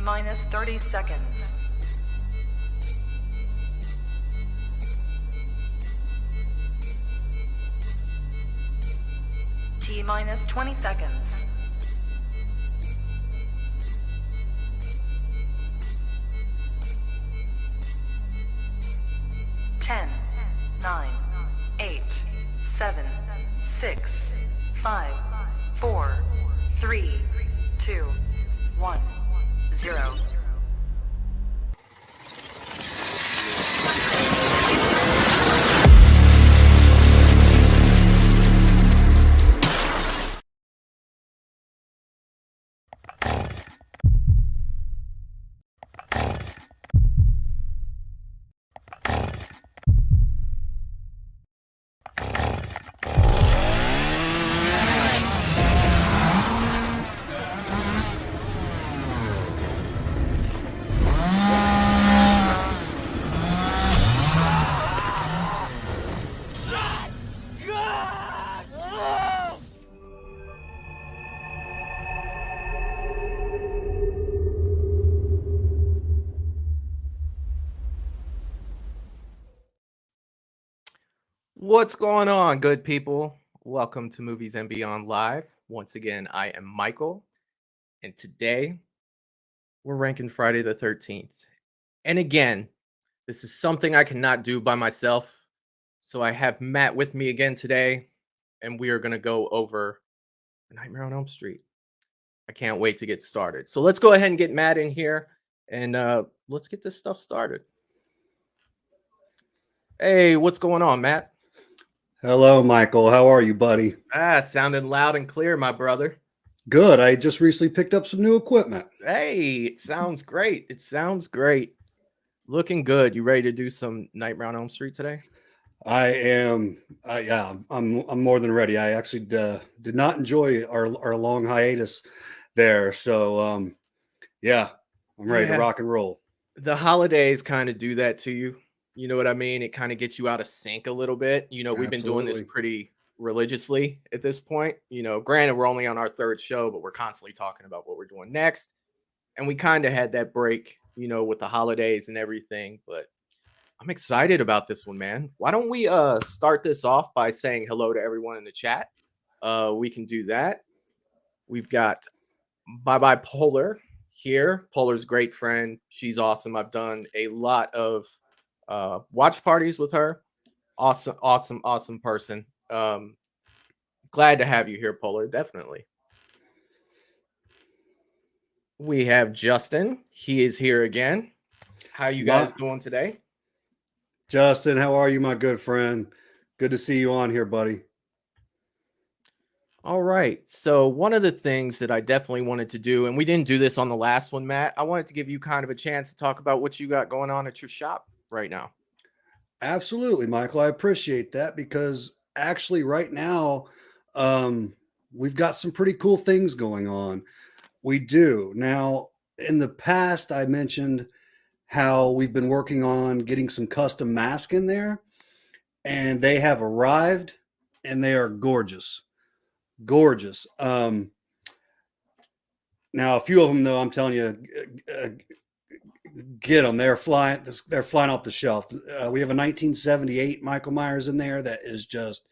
T-minus 30 seconds. T-minus 20 seconds. 10, 9, 8, 7, 6, 5, 4, 3, 2, 1, 0. What's going on, good people? Welcome to Movies and Beyond Live. Once again, I am Michael, and today we're ranking Friday the 13th. And again, this is something I cannot do by myself, so I have Matt with me again today, and we are going to go over Nightmare on Elm Street. I can't wait to get started. So let's go ahead and get Matt in here, and let's get this stuff started. Hey, what's going on, Matt? Hello, Michael. How are you, buddy? Sounding loud and clear, my brother. Good. I just recently picked up some new equipment. Hey, it sounds great. It sounds great. Looking good. You ready to do some Nightmare on Elm Street today? I am. Yeah, I'm more than ready. I actually did not enjoy our long hiatus there. So, yeah, I'm ready to rock and roll. The holidays kind of do that to you. You know what I mean? It kind of gets you out of sync a little bit. We've been doing this pretty religiously at this point. Granted, we're only on our third show, but we're constantly talking about what we're doing next. And we kind of had that break, with the holidays and everything. But I'm excited about this one, man. Why don't we start this off by saying hello to everyone in the chat? We can do that. We've got Bye Polar here. Polar's a great friend. She's awesome. I've done a lot of watch parties with her. Awesome person. Glad to have you here, Polar. Definitely. We have Justin. He is here again. How you guys doing today? Justin, how are you, my good friend? Good to see you on here, buddy. All right. So one of the things that I definitely wanted to do, and we didn't do this on the last one, Matt, I wanted to give you kind of a chance to talk about what you got going on at your shop right now. Absolutely, Michael. I appreciate that because actually right now we've got some pretty cool things going on. We do. Now, in the past, I mentioned how we've been working on getting some custom masks in there, and they have arrived, and they are gorgeous. Gorgeous. Now, a few of them, though, I'm telling you, get them. They're flying off the shelf. We have a 1978 Michael Myers in there that is just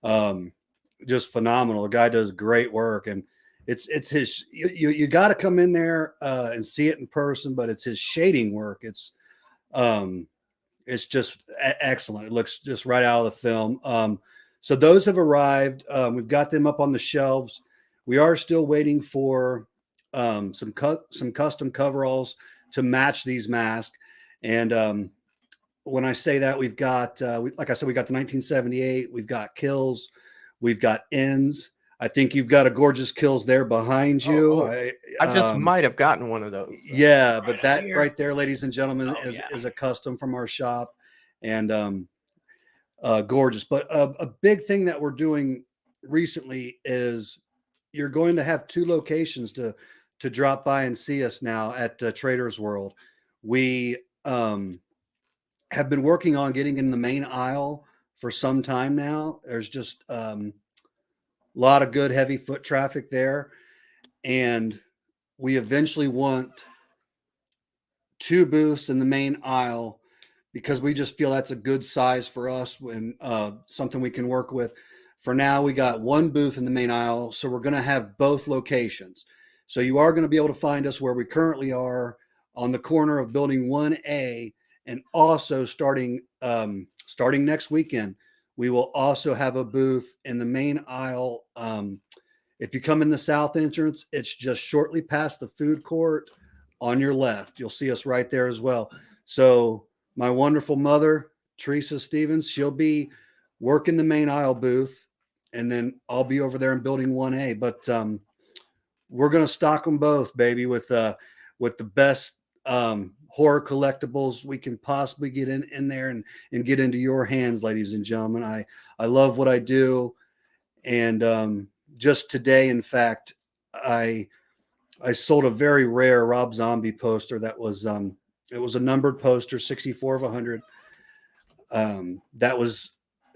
phenomenal. The guy does great work, and it's his. You got to come in there and see it in person, but it's his shading work. It's just excellent. It looks just right out of the film. So those have arrived. We've got them up on the shelves. We are still waiting for some custom coveralls to match these masks. And when I say that, we've got, like I said, we got the 1978. We've got Kills. We've got Ends. I think you've got a gorgeous Kills there behind you. I just might have gotten one of those. So. Yeah, but that right there, ladies and gentlemen, is a custom from our shop, and gorgeous. But a big thing that we're doing recently is you're going to have two locations to drop by and see us now at Trader's World. We have been working on getting in the main aisle for some time now. There's just a lot of good heavy foot traffic there, and we eventually want 2 booths in the main aisle because we just feel that's a good size for us when something we can work with. For now, we got 1 booth in the main aisle, so we're going to have both locations. So you are going to be able to find us where we currently are on the corner of Building 1A, and also starting next weekend, we will also have a booth in the main aisle. If you come in the south entrance, it's just shortly past the food court on your left. You'll see us right there as well. So my wonderful mother, Teresa Stevens, she'll be working the main aisle booth, and then I'll be over there in Building 1A. But we're going to stock them both, baby, with the best horror collectibles we can possibly get in there and get into your hands, ladies and gentlemen. I love what I do. And just today, in fact, I sold a very rare Rob Zombie poster that was it was a numbered poster, 64 of 100.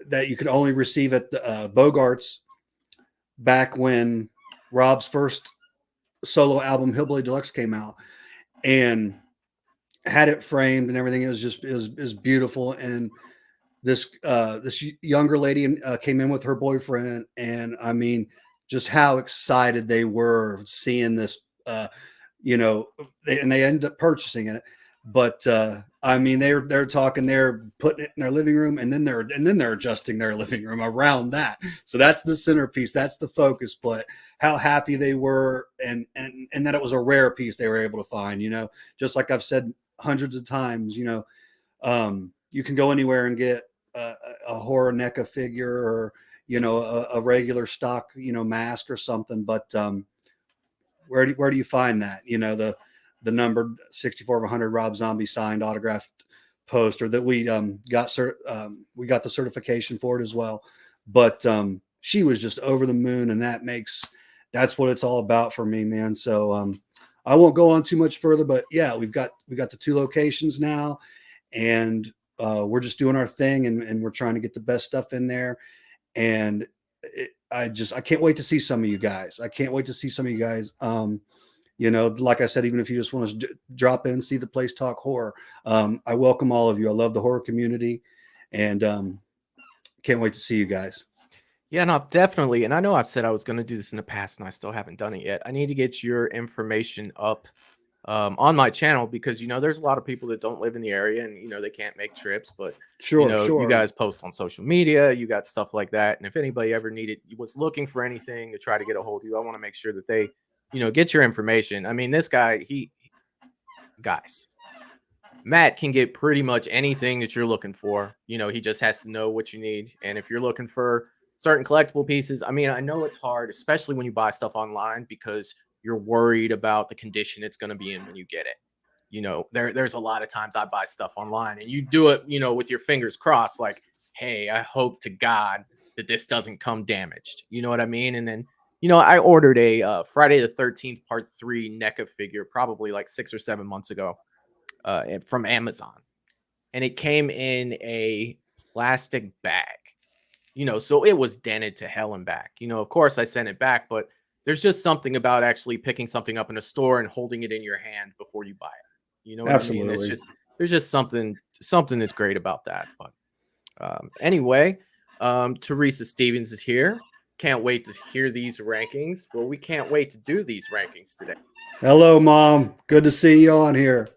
That you could only receive at the Bogart's back when Rob's first solo album Hillbilly Deluxe came out, and had it framed and everything. It was just is beautiful. And this younger lady came in with her boyfriend, and I mean, just how excited they were seeing this, and they ended up purchasing it. But I mean, they're talking, they're putting it in their living room, and then they're adjusting their living room around that. So that's the centerpiece, that's the focus. But how happy they were, and that it was a rare piece they were able to find. Just like I've said hundreds of times, you can go anywhere and get a horror NECA figure, or a regular stock mask or something. But where do you find that? The numbered 64 of 100 Rob Zombie signed autographed poster that we got the certification for it as well. But she was just over the moon, and that's what it's all about for me, man. So I won't go on too much further, but yeah, we got the 2 locations now, and we're just doing our thing, and we're trying to get the best stuff in there. And I can't wait to see some of you guys. Like I said, even if you just want to drop in, see the place, talk horror, I welcome all of you. I love the horror community, and can't wait to see you guys. Yeah, no, definitely. And I know I've said I was going to do this in the past, and I still haven't done it yet. I need to get your information up on my channel, because there's a lot of people that don't live in the area, and they can't make trips. But sure, you guys post on social media, you got stuff like that. And if anybody ever was looking for anything to try to get a hold of you, I want to make sure that they get your information. I mean, this guy, guys, Matt can get pretty much anything that you're looking for. He just has to know what you need. And if you're looking for certain collectible pieces, I mean, I know it's hard, especially when you buy stuff online, because you're worried about the condition it's going to be in when you get it. There's a lot of times I buy stuff online, and you do it, with your fingers crossed, like, hey, I hope to God that this doesn't come damaged. You know what I mean? And then, I ordered a Friday the 13th Part 3 NECA figure probably like 6 or 7 months ago from Amazon. And it came in a plastic bag, so it was dented to hell and back. Of course I sent it back, but there's just something about actually picking something up in a store and holding it in your hand before you buy it. You know what Absolutely. I mean? There's just something that's great about that. But anyway, Teresa Stevens is here. Can't wait to hear these rankings. Well, we can't wait to do these rankings today. Hello, Mom. Good to see you on here.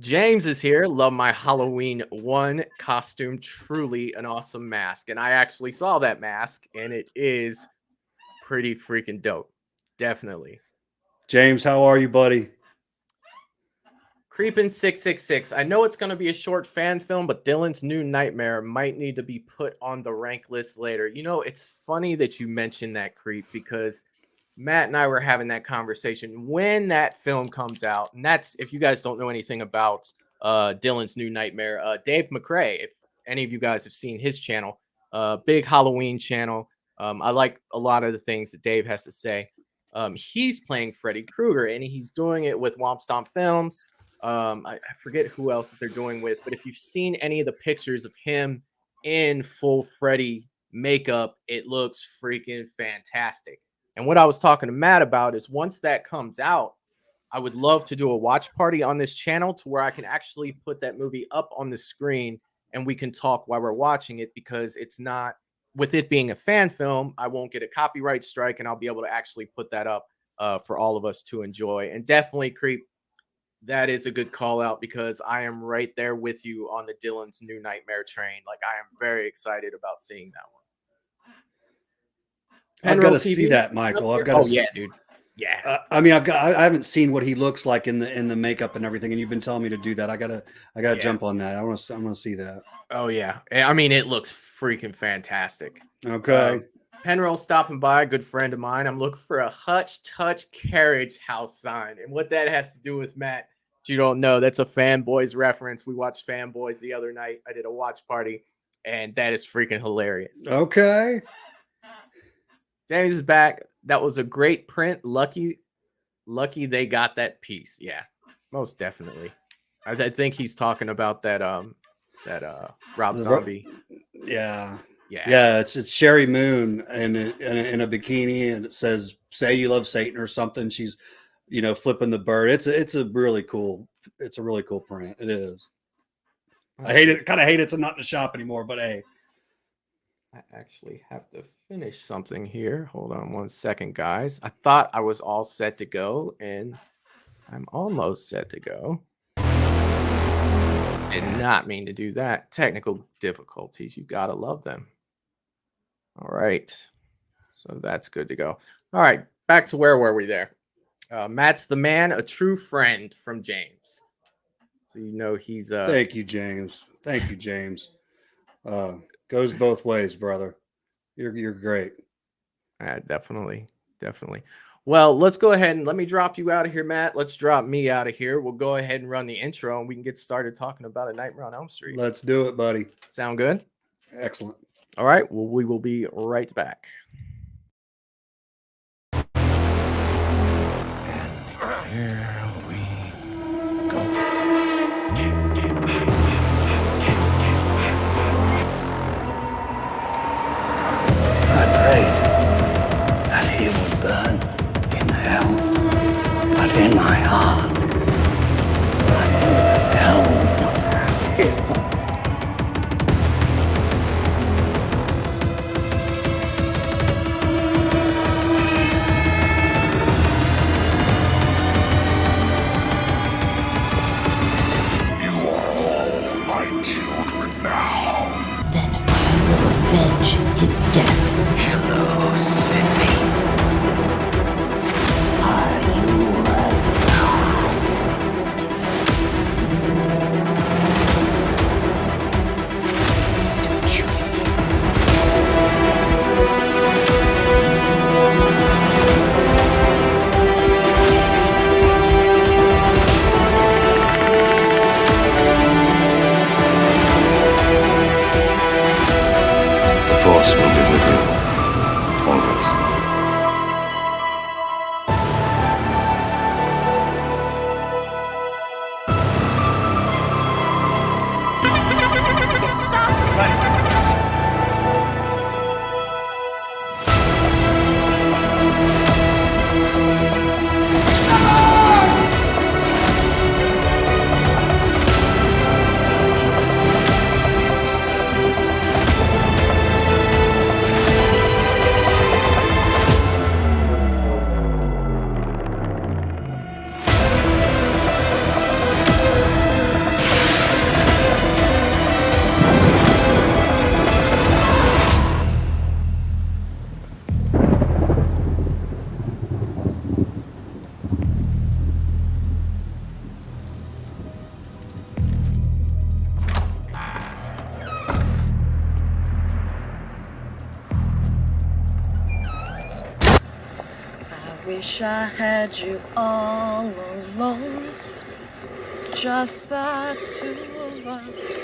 James is here. Love my Halloween 1 costume. Truly an awesome mask. And I actually saw that mask, and it is pretty freaking dope. Definitely. James, how are you, buddy? Creepin' 666. I know it's going to be a short fan film, but Dylan's New Nightmare might need to be put on the rank list later. It's funny that you mentioned that, Creep, because Matt and I were having that conversation when that film comes out. And that's, if you guys don't know anything about Dylan's New Nightmare, Dave McCrae, if any of you guys have seen his channel, big Halloween channel. I like a lot of the things that Dave has to say. He's playing Freddy Krueger, and he's doing it with Womp Stomp Films. I forget who else that they're doing with, but if you've seen any of the pictures of him in full Freddy makeup, it looks freaking fantastic. And what I was talking to Matt about is once that comes out, I would love to do a watch party on this channel to where I can actually put that movie up on the screen and we can talk while we're watching it, because it's not, with it being a fan film, I won't get a copyright strike and I'll be able to actually put that up for all of us to enjoy. And definitely, Creep, that is a good call out, because I am right there with you on the Dylan's New Nightmare train. Like, I am very excited about seeing that one. I've got to see that, Michael. I've got to. Oh yeah, dude. Yeah. I mean, I haven't seen what he looks like in the makeup and everything, and you've been telling me to do that. I gotta jump on that. I want to see that. Oh yeah. I mean, it looks freaking fantastic. Okay. Penrose stopping by, a good friend of mine. I'm looking for a Hutch Touch Carriage House sign. And what that has to do with, Matt, you don't know, that's a Fanboys reference. We watched Fanboys the other night. I did a watch party, and that is freaking hilarious. Okay. James is back. That was a great print. Lucky they got that piece. Yeah, most definitely. I think he's talking about that Rob Zombie. Yeah. It's Sherry Moon in a bikini, and it says "Say you love Satan" or something. She's, flipping the bird. It's a really cool print. It is. I hate it. Kind of hate it's not in the shop anymore, but hey. I actually have to finish something here. Hold on one second, guys. I thought I was all set to go, and I'm almost set to go. Did not mean to do that. Technical difficulties. You gotta love them. All right. So that's good to go. All right. Back to where were we there? Matt's the man, a true friend from James. So he's Thank you, James. Goes both ways, brother. You're great. Definitely. Well, let's go ahead and let me drop you out of here, Matt. Let's drop me out of here. We'll go ahead and run the intro, and we can get started talking about A Nightmare on Elm Street. Let's do it, buddy. Sound good? Excellent. All right. Well, we will be right back. And here we go. I prayed that he would burn in hell, but in my heart, I knew that hell would have him. You are all my children now. Then I will avenge his death. Hello, Sippy. Are you Don't try me. The Force will be with you, always. I wish I had you all alone, just the two of us.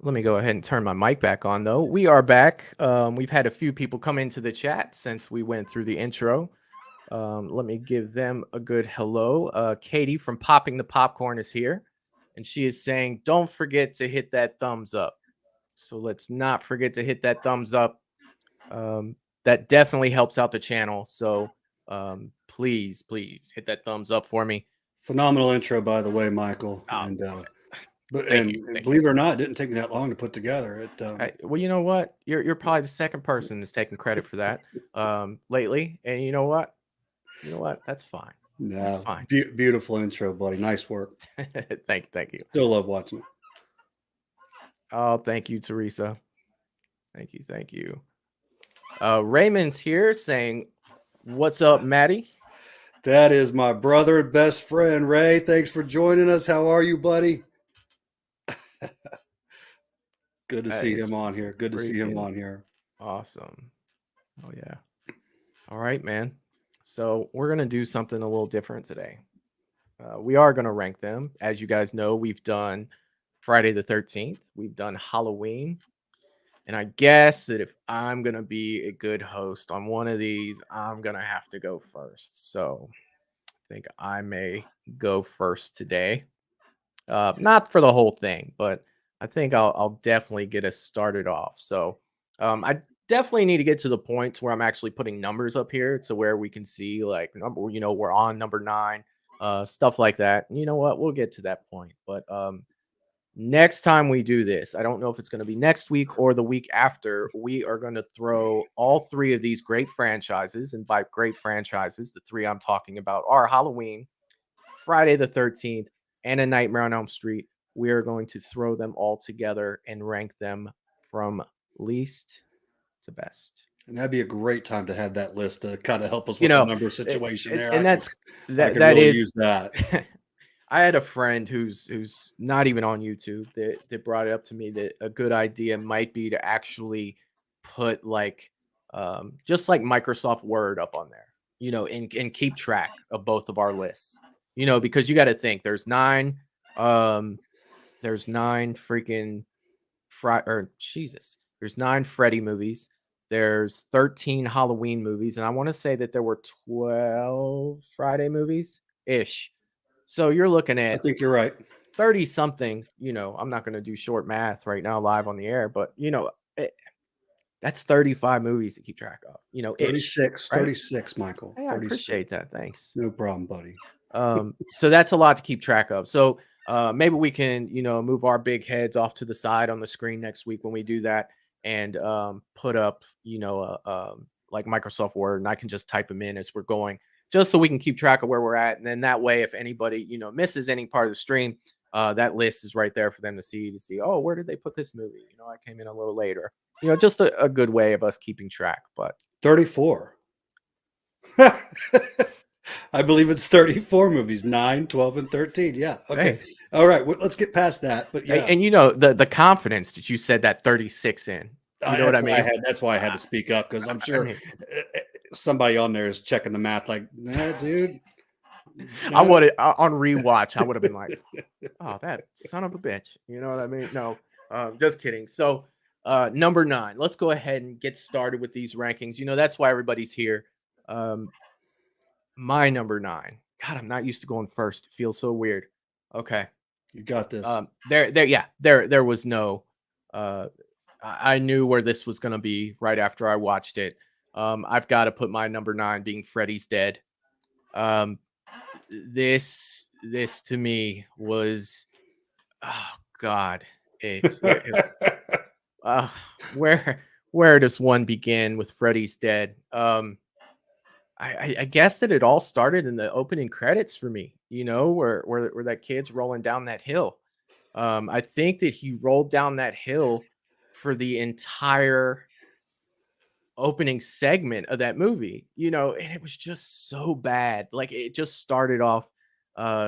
Let me go ahead and turn my mic back on, though. We are back. We've had a few people come into the chat since we went through the intro. Let me give them a good hello. Katie from Popping the Popcorn is here. and she is saying, "Don't forget to hit that thumbs up." So let's not forget to hit that thumbs up. That definitely helps out the channel. So please, please hit that thumbs up for me. Phenomenal intro, by the way, Michael. Oh, And but thank and, you. and Thank believe you. it or not, it didn't take me that long to put together. Well, you know what? You're probably the second person that's taking credit for that lately. And you know what? You know what? That's fine. That's No, fine. beautiful intro, buddy. Nice work. Thank you. Still love watching it. Oh, thank you, Teresa. Thank you. Raymond's here saying, "What's up, Maddie?" That is my brother and best friend, Ray. Thanks for joining us. How are you, buddy? Good to That see is him on here. Good to see him freaking on here. awesome. Oh yeah. All right, man. So we're gonna do something a little different today. We are gonna rank them. As you guys know, we've done Friday the 13th. We've done Halloween. And I guess that if I'm gonna be a good host on one of these, I'm gonna have to go first. So I think I may go first today. Not for the whole thing, but I think I'll definitely get us started off. So I definitely need to get to the point where I'm actually putting numbers up here to where we can see like number, we're on number 9, stuff like that. And you know what? We'll get to that point. But next time we do this, I don't know if it's going to be next week or the week after, we are going to throw all 3 of these great franchises. And by great franchises, the 3 I'm talking about are Halloween, Friday the 13th, and A Nightmare on Elm Street. We are going to throw them all together and rank them from least to best. And that'd be a great time to have that list to kind of help us with the number situation there. And I could that really is use that. I had a friend who's not even on YouTube that brought it up to me that a good idea might be to actually put like just like Microsoft Word up on there, and keep track of both of our lists. Because you got to think there's 9 freaking there's 9 Freddy movies. There's 13 Halloween movies, and I want to say that there were 12 Friday movies ish. So you're looking I at think you're right. 30 something, I'm not going to do short math right now live on the air, but that's 35 movies to keep track of, 36, right? 36, Michael. Hey, I 36. appreciate that. Thanks. No problem, buddy. So that's a lot to keep track of. So maybe we can, move our big heads off to the side on the screen next week when we do that and put up, like Microsoft Word, and I can just type them in as we're going, just so we can keep track of where we're at. And then that way, if anybody, misses any part of the stream, that list is right there for them to see, oh, where did they put this movie? I came in a little later, just a good way of us keeping track. But 34. I believe it's 34 movies, 9, 12, and 13. Yeah. Okay. hey. All right. Well, let's get past that. But yeah. And the confidence that you said that 36 in. You know what I mean? That's why I had to speak up, because I'm sure somebody on there is checking the math like, nah, dude. I would on rewatch, I would have been like, oh, that son of a bitch. You know what I mean? No, just kidding. So number 9, let's go ahead and get started with these rankings. That's why everybody's here. My number 9. God, I'm not used to going first. It feels so weird. Okay. You got this. There was no I knew where this was gonna be right after I watched it. I've got to put my number 9 being Freddy's Dead. This to me was, oh God, where does one begin with Freddy's Dead? I guess that it all started in the opening credits for me, where that kid's rolling down that hill. I think that he rolled down that hill for the entire opening segment of that movie, and it was just so bad. Like, it just started off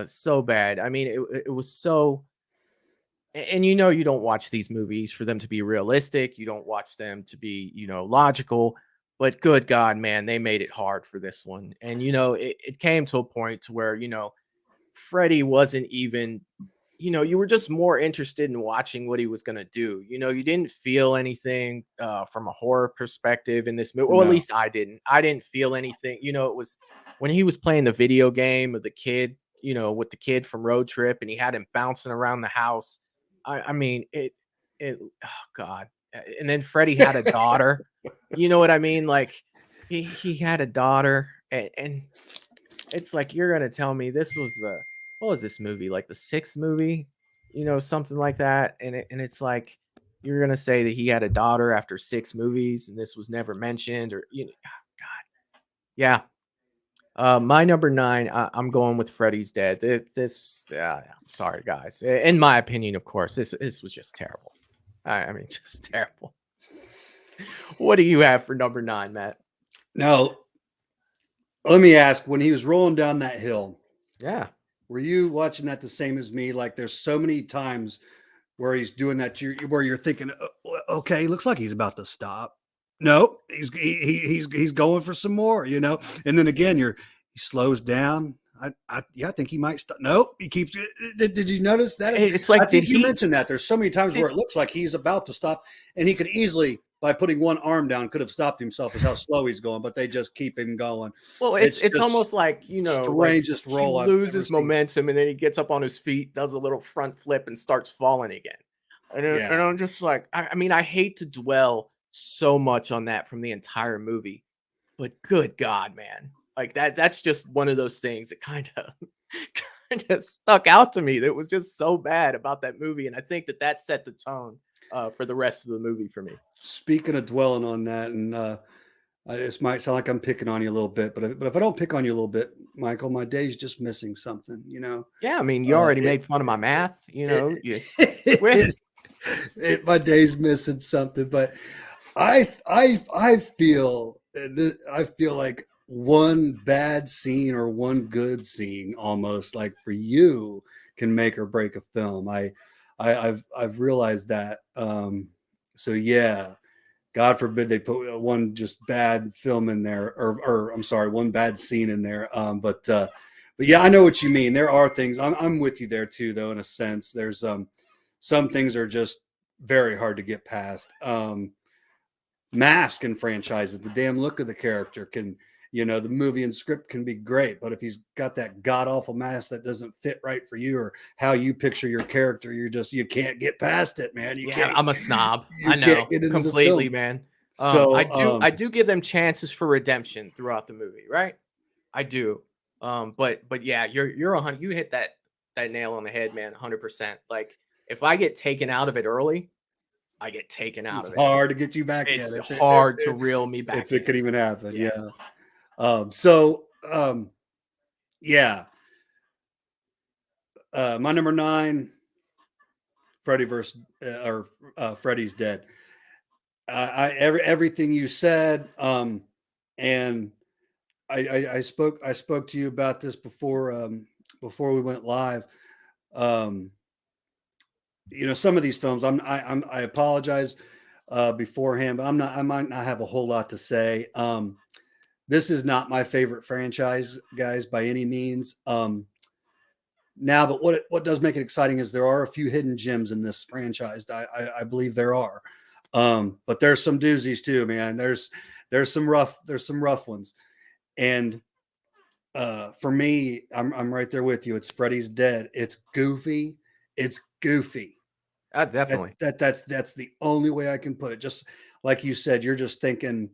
so bad. I mean, it was so, and you don't watch these movies for them to be realistic. You don't watch them to be, logical. But good God, man, they made it hard for this one. And, it came to a point to where, Freddy wasn't even, you were just more interested in watching what he was going to do. You didn't feel anything from a horror perspective in this movie. Well, at least I didn't feel anything. It was when he was playing the video game of the kid, with the kid from Road Trip, and he had him bouncing around the house. I mean, oh God. And then Freddie had a daughter. You know what I mean? Like he had a daughter, and it's like you're gonna tell me this was what was this movie? Like the sixth movie, something like that. And it's like you're gonna say that he had a daughter after six movies, and this was never mentioned, or God, yeah. My number 9, I'm going with Freddy's Dead. I'm sorry, guys. In my opinion, of course, this was just terrible. I mean, just terrible. What do you have for number 9, Matt? Now, let me ask, when he was rolling down that hill, yeah, were you watching that the same as me? Like, there's so many times where he's doing that, where you're thinking, okay, looks like he's about to stop. No, he's going for some more, And then again, he slows down. I think he might stop. Nope, he keeps. Did you notice that? It's like, I think you mentioned that. There's so many times where it looks like he's about to stop, and he could easily, by putting one arm down, could have stopped himself. Is how slow he's going, but they just keep him going. Well, it's almost like strangest like roll. He loses momentum, and then he gets up on his feet, does a little front flip, and starts falling again. And I'm just like, I mean, I hate to dwell so much on that from the entire movie, but good God, man. Like that's just one of those things that kind of stuck out to me. That was just so bad about that movie. And I think that set the tone for the rest of the movie for me. Speaking of dwelling on that, and this might sound like I'm picking on you a little bit, but if I don't pick on you a little bit, Michael, my day's just missing something, Yeah, I mean, you already made fun of my math, my day's missing something, but I feel like one bad scene or one good scene, almost like for you, can make or break a film. I've realized that. So yeah, God forbid they put one just bad film in there, or I'm sorry, one bad scene in there. But yeah, I know what you mean. There are things. I'm with you there too, though. In a sense, there's some things are just very hard to get past. Mask in franchises, the damn look of the character can, the movie and script can be great, but if he's got that god awful mask that doesn't fit right for you or how you picture your character, you can't get past it, man. I'm a snob. I know completely, man. So I do give them chances for redemption throughout the movie, right? I do. But yeah, you're 100. You hit that nail on the head, man. 100%. Like if I get taken out of it early, I get taken out of it. It's hard to get you back in. It's hard to reel me back. If it could even happen, yeah. Yeah. My number 9, Freddy's Dead. Everything you said, and I spoke to you about this before we went live. Some of these films, I apologize beforehand, but I might not have a whole lot to say. This is not my favorite franchise, guys, by any means. Now, but what does make it exciting is there are a few hidden gems in this franchise. I believe there are, but there's some doozies too, man. There's some rough ones, and for me, I'm right there with you. It's Freddy's Dead. It's goofy. Definitely. That's the only way I can put it. Just like you said, you're just thinking.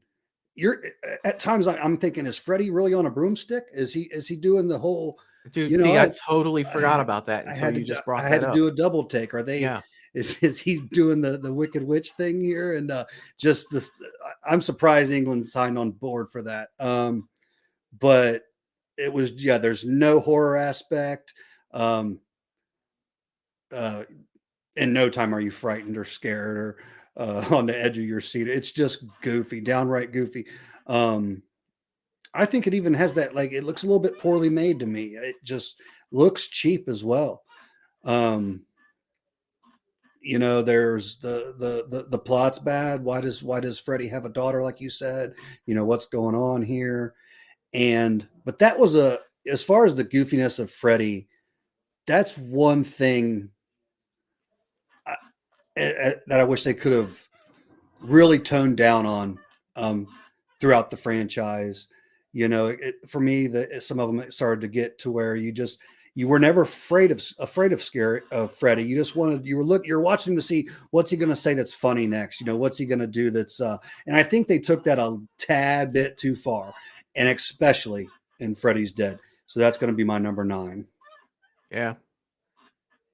At times I'm thinking, is Freddy really on a broomstick? Is he doing the whole? Dude, I totally forgot about that. I had to do a double take. Are they? Yeah. Is he doing the Wicked Witch thing here? And just this, I'm surprised England signed on board for that. But it was there's no horror aspect. In no time are you frightened or scared or on the edge of your seat. It's just goofy, downright goofy. I think it even has that, like, it looks a little bit poorly made to me. It just looks cheap as well. There's the plot's bad. Why does Freddy have a daughter, like you said? What's going on here? But that was as far as the goofiness of Freddy, that's one thing that I wish they could have really toned down on throughout the franchise. For me, some of them started to get to where you You were never afraid of Freddy. You just wanted, you're watching to see what's he going to say that's funny next. What's he going to do that's and I think they took that a tad bit too far, and especially in Freddy's Dead. So that's going to be my number 9. Yeah.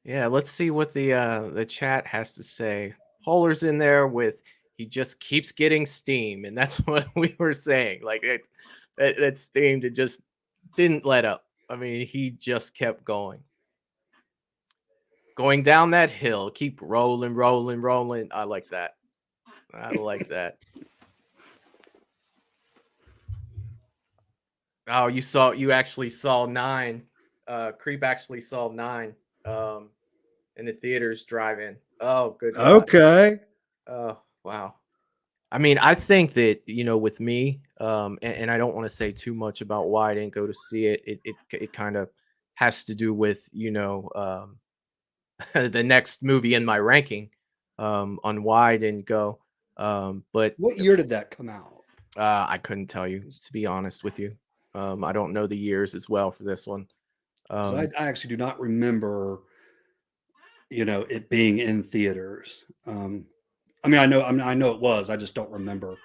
Yeah, let's see what the chat has to say. Polar's in there with he just keeps getting steam, and that's what we were saying. Like that steam that just didn't let up. I mean, he just kept going. Going down that hill, keep rolling, rolling, rolling. I like that. I like that. Oh, you actually saw 9. Creep actually saw 9 in the theaters drive-in. Oh, good God. Okay. Oh, wow. I mean, I think that, with me, and I don't want to say too much about why I didn't go to see it. It kind of has to do with, the next movie in my ranking, on why I didn't go. But What year did that come out? I couldn't tell you, to be honest with you. I don't know the years as well for this one. So I actually do not remember, it being in theaters. I mean, I know it was. I just don't remember.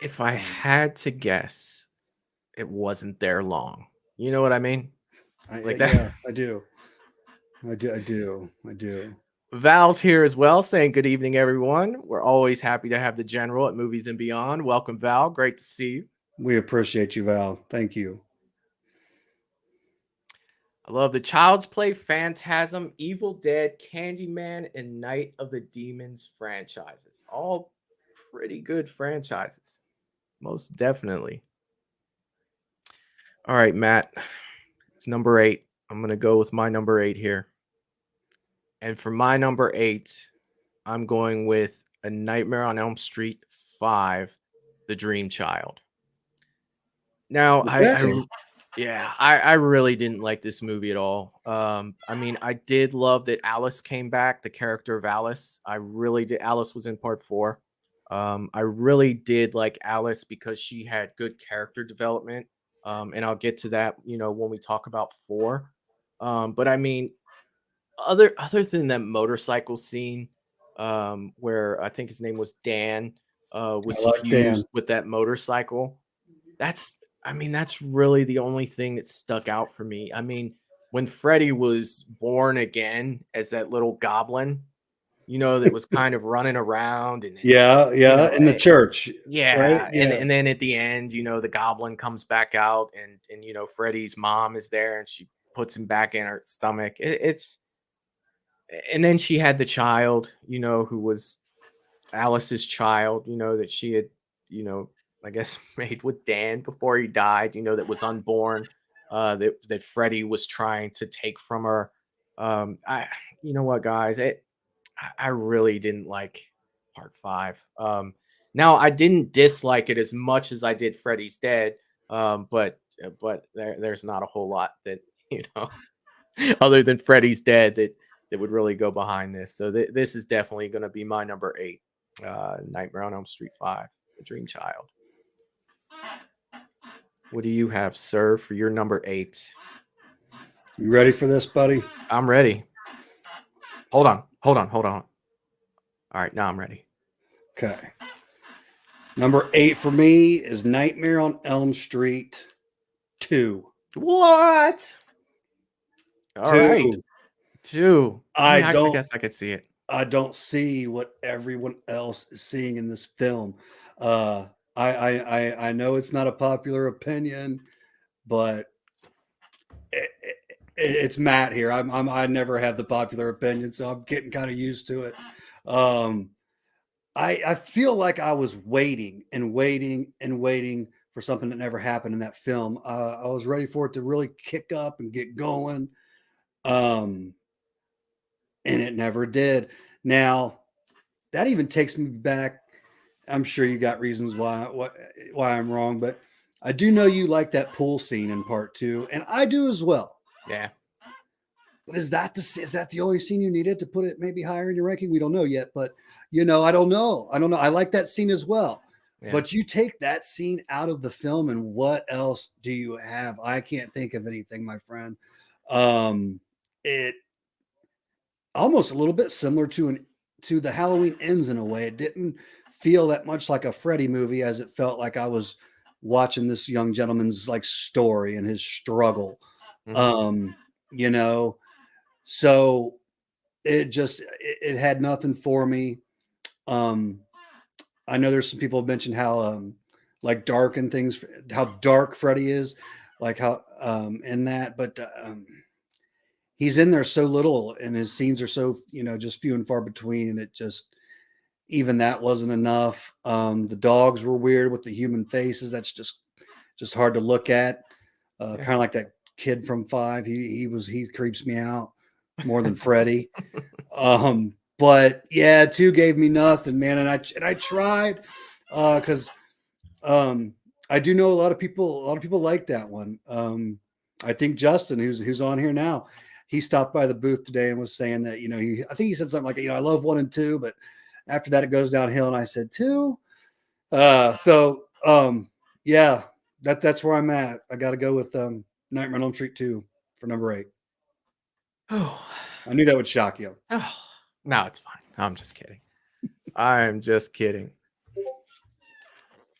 If I had to guess, it wasn't there long. You know what I mean? Like that. Yeah, I do. I do. Val's here as well, saying good evening, everyone. We're always happy to have the general at Movies and Beyond. Welcome, Val. Great to see you. We appreciate you, Val. Thank you. I love the Child's Play, Phantasm, Evil Dead, Candyman, and Night of the Demons franchises. All pretty good franchises. Most definitely. All right, Matt. It's number 8. I'm going to go with my number 8 here. And for my number 8, I'm going with A Nightmare on Elm Street 5, The Dream Child. Now, I really didn't like this movie at all. I mean, I did love that Alice came back, the character of Alice. I really did. Alice was in part 4. I really did like Alice because she had good character development. And I'll get to that, when we talk about 4. But I mean, other than that motorcycle scene, where I think his name was Dan, was fused with that motorcycle. That's really the only thing that stuck out for me. I mean, when Freddy was born again as that little goblin, that was kind of running around and in the church. Yeah, right? And then at the end, the goblin comes back out and Freddy's mom is there and she puts him back in her stomach. And then she had the child, who was Alice's child, that she had, I guess made with Dan before he died, that was unborn, that Freddy was trying to take from her. You know what, guys, I really didn't like part 5. Now I didn't dislike it as much as I did Freddy's Dead, but there's not a whole lot that other than Freddy's Dead that would really go behind this. So this is definitely going to be my number 8, Nightmare on Elm Street 5, The Dream Child. What do you have, sir, for your number 8? You ready for this, buddy? I'm ready. Hold on. All right, now I'm ready. Okay. Number 8 for me is Nightmare on Elm Street 2. What? All right. 2. I guess I could see it. I don't see what everyone else is seeing in this film. I know it's not a popular opinion, but it's Matt here. I never have the popular opinion, so I'm getting kind of used to it. I feel like I was waiting for something that never happened in that film. I was ready for it to really kick up and get going. And it never did. Now, that even takes me back. I'm sure you got reasons why I'm wrong, but I do know you like that pool scene in part 2, and I do as well. Yeah. But is that the only scene you needed to put it maybe higher in your ranking? We don't know yet, but I don't know. I like that scene as well. Yeah. But you take that scene out of the film, and what else do you have? I can't think of anything, my friend. It almost a little bit similar to the Halloween Ends in a way. It didn't feel that much like a Freddy movie as it felt like I was watching this young gentleman's like story and his struggle. Mhm. You know, so it had nothing for me. I know there's some people have mentioned how like dark and things, how dark Freddy is, like how in that, but he's in there so little and his scenes are so, just few and far between. And it just, even that wasn't enough. The dogs were weird with the human faces. That's just hard to look at. Yeah. Kind of like that kid from Five. He creeps me out more than Freddy. But yeah, 2 gave me nothing, man. And I tried because I do know a lot of people like that one. I think Justin, who's on here now, he stopped by the booth today and was saying that, I think he said something like, I love 1 and 2, but after that it goes downhill. And I said 2. Yeah, that's where I'm at. I got to go with Nightmare on Elm Street 2 for number 8. Oh. I knew that would shock you. Oh, no, it's fine. I'm just kidding. I'm just kidding.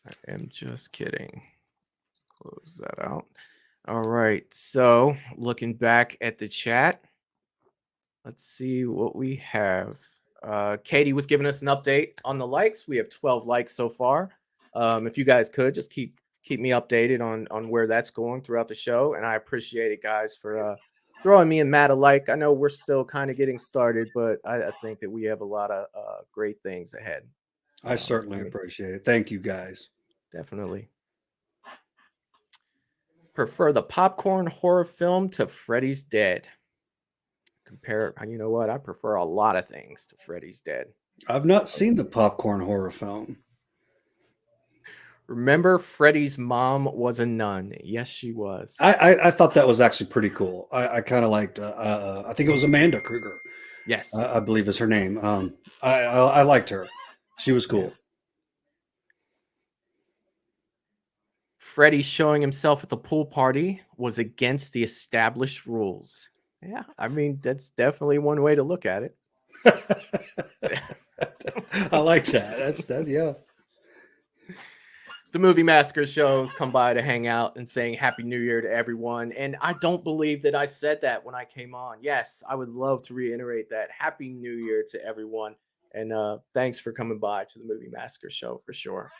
I am just kidding. Close that out. All right. So, looking back at the chat, let's see what we have. Katie was giving us an update on the likes. We have 12 likes so far. If you guys could just keep me updated on where that's going throughout the show, and I appreciate it, guys, for throwing me and Matt a like. I know we're still kind of getting started, but I think that we have a lot of great things ahead. I certainly appreciate it. Thank you, guys. Definitely. Prefer the popcorn horror film to Freddy's Dead. You know what? I prefer a lot of things to Freddy's Dead. I've not seen the popcorn horror film. Remember, Freddy's mom was a nun. Yes, she was. I thought that was actually pretty cool. I kind of liked. I think it was Amanda Kruger. Yes, I believe is her name. I liked her. She was cool. Yeah. Freddy showing himself at the pool party was against the established rules. Yeah, I mean, that's definitely one way to look at it. I like that. That's yeah. The Movie Massacre shows come by to hang out and saying Happy New Year to everyone. And I don't believe that I said that when I came on. Yes, I would love to reiterate that. Happy New Year to everyone. And thanks for coming by to the Movie Massacre show for sure.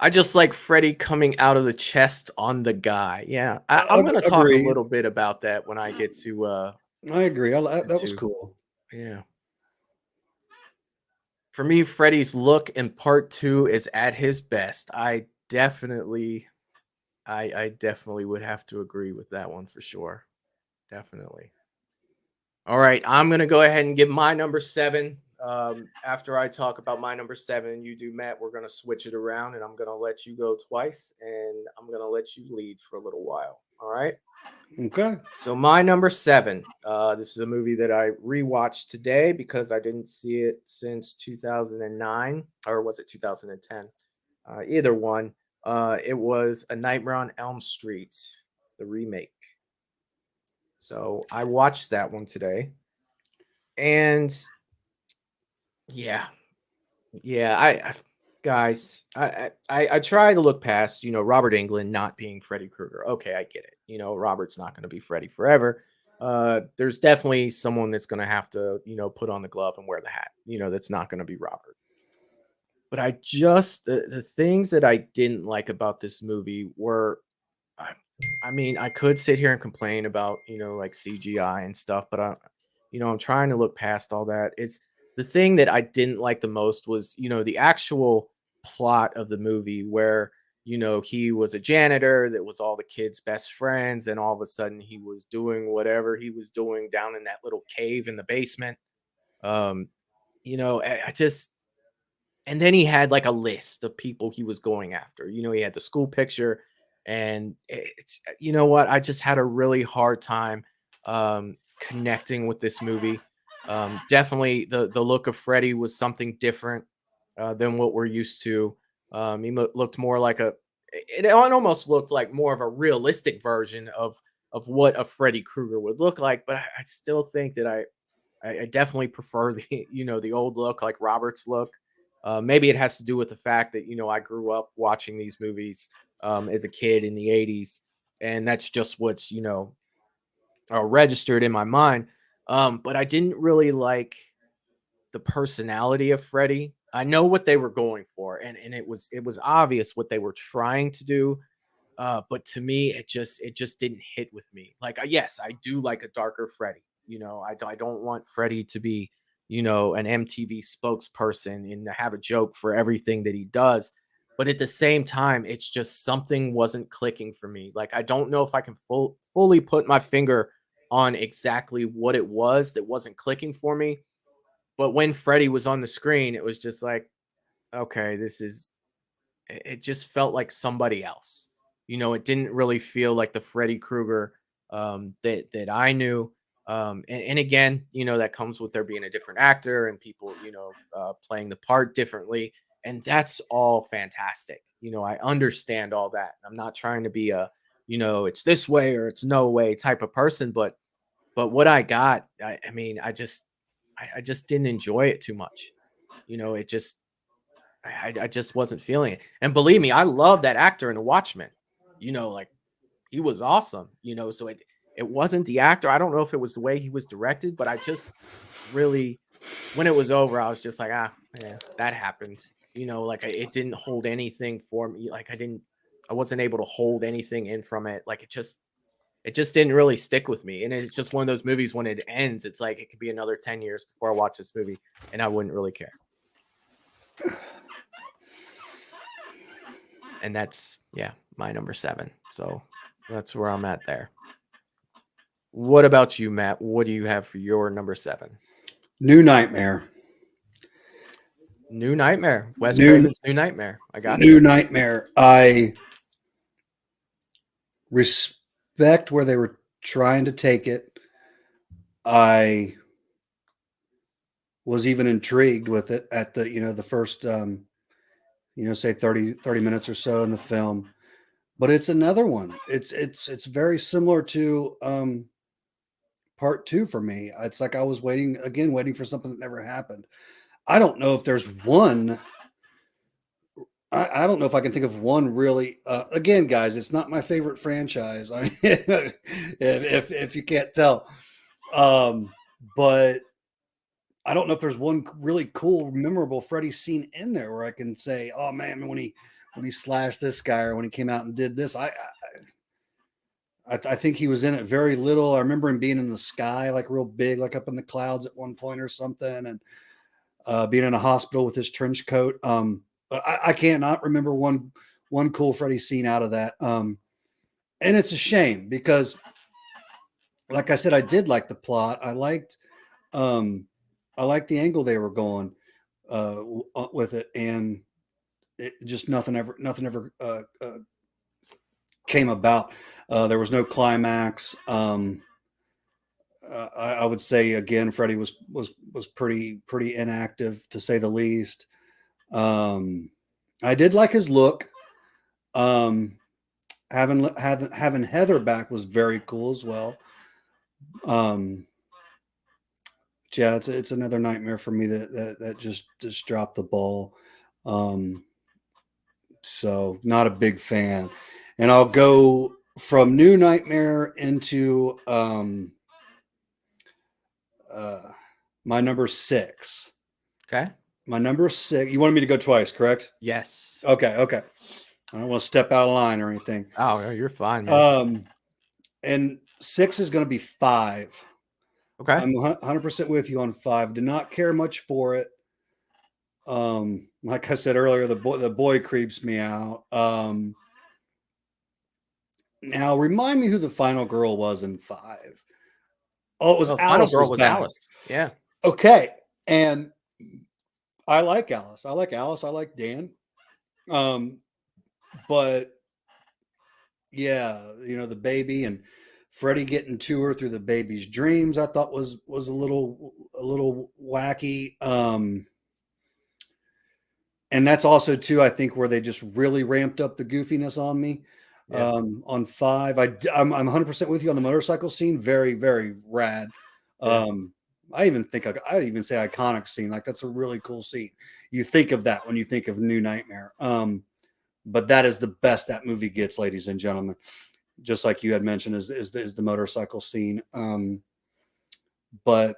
I just like Freddy coming out of the chest on the guy. Yeah, I'm going to talk a little bit about that when I get to. I agree. That was cool. Yeah. For me, Freddy's look in part 2 is at his best. I definitely would have to agree with that one for sure. Definitely. All right, I'm going to go ahead and give my number 7. After I talk about my number 7, you do, Matt. We're going to switch it around, and I'm going to let you go twice, and I'm going to let you lead for a little while. All right? Okay. So my number 7, this is a movie that I rewatched today because I didn't see it since 2009, or was it 2010? Either one. It was A Nightmare on Elm Street, the remake. So I watched that one today, and yeah, guys, I try to look past, Robert Englund not being Freddy Krueger. Okay, I get it. Robert's not going to be Freddy forever. There's definitely someone that's going to have to, put on the glove and wear the hat. That's not going to be Robert. But the things that I didn't like about this movie were, I mean, I could sit here and complain about, like CGI and stuff, but I'm trying to look past all that. It's the thing that I didn't like the most was, the actual plot of the movie where, he was a janitor that was all the kids' best friends, and all of a sudden he was doing whatever he was doing down in that little cave in the basement. I just, and then he had like a list of people he was going after. He had the school picture, and it's, you know what? I just had a really hard time connecting with this movie. Definitely the look of Freddy was something different than what we're used to. He looked more like it almost looked like more of a realistic version of what a Freddy Krueger would look like. But I still think that I definitely prefer the the old look, like Robert's look. Maybe it has to do with the fact that I grew up watching these movies as a kid in the '80s, and that's just what's registered in my mind. But I didn't really like the personality of Freddy. I know what they were going for, and it was obvious what they were trying to do. But to me, it just didn't hit with me. Like, yes, I do like a darker Freddy. I don't want Freddy to be, an MTV spokesperson and to have a joke for everything that he does. But at the same time, it's just something wasn't clicking for me. Like, I don't know if I can fully put my finger on exactly what it was that wasn't clicking for me. But when Freddy was on the screen, it was just like, okay, it just felt like somebody else. It didn't really feel like the Freddy Krueger that I knew. And again, that comes with there being a different actor and people, playing the part differently. And that's all fantastic. I understand all that. I'm not trying to be a, it's this way or it's no way type of person, but what I got, I mean, I just didn't enjoy it too much. It just I just wasn't feeling it. And believe me, I love that actor in The Watchmen. Like he was awesome. So it wasn't the actor. I don't know if it was the way he was directed, but I just really, when it was over, I was just like, yeah, that happened. Like it didn't hold anything for me. Like I wasn't able to hold anything in from it. Like it just didn't really stick with me. And it's just one of those movies when it ends, it's like it could be another 10 years before I watch this movie and I wouldn't really care. And that's my number 7. So that's where I'm at there. What about you, Matt? What do you have for your number 7? New Nightmare. New Nightmare. Wes Craven's New Nightmare. I got New Nightmare. I respect where they were trying to take it. I was even intrigued with it at the first say 30 minutes or so in the film. But it's another one. It's very similar to part 2 for me. It's like I was waiting for something that never happened. I don't know if there's one. I don't know if I can think of one really. Again, guys, it's not my favorite franchise. I mean, if you can't tell, but I don't know if there's one really cool, memorable Freddy scene in there where I can say, "Oh man, when he slashed this guy or when he came out and did this." I think he was in it very little. I remember him being in the sky, like real big, like up in the clouds at one point or something, and being in a hospital with his trench coat. But I cannot remember one cool Freddy scene out of that. And it's a shame because, like I said, I did like the plot. I liked the angle they were going with it, and it just nothing ever came about. There was no climax. I would say again, Freddy was pretty inactive to say the least. I did like his look. Having Heather back was very cool as well. Yeah, it's another nightmare for me that just dropped the ball. So not a big fan. And I'll go from New Nightmare into my number 6. Okay. My number 6. You wanted me to go twice, correct? Yes. Okay. I don't want to step out of line or anything. Oh, you're fine, man. And 6 is going to be 5. Okay. I'm 100% with you on 5. Did not care much for it. Like I said earlier, the boy creeps me out. Now remind me who the final girl was in 5. Oh, it was Alice. Final girl was back. Alice. Yeah. Okay. And I like Alice. I like Dan. But yeah, the baby and Freddy getting to her through the baby's dreams, I thought was a little wacky. And that's also too, I think, where they just really ramped up the goofiness on me. Yeah. On 5, I'm 100% with you on the motorcycle scene. Very, very rad. Yeah. I even think I'd even say iconic scene. Like that's a really cool scene. You think of that when you think of New Nightmare. But that is the best that movie gets, ladies and gentlemen. Just like you had mentioned, is the motorcycle scene. But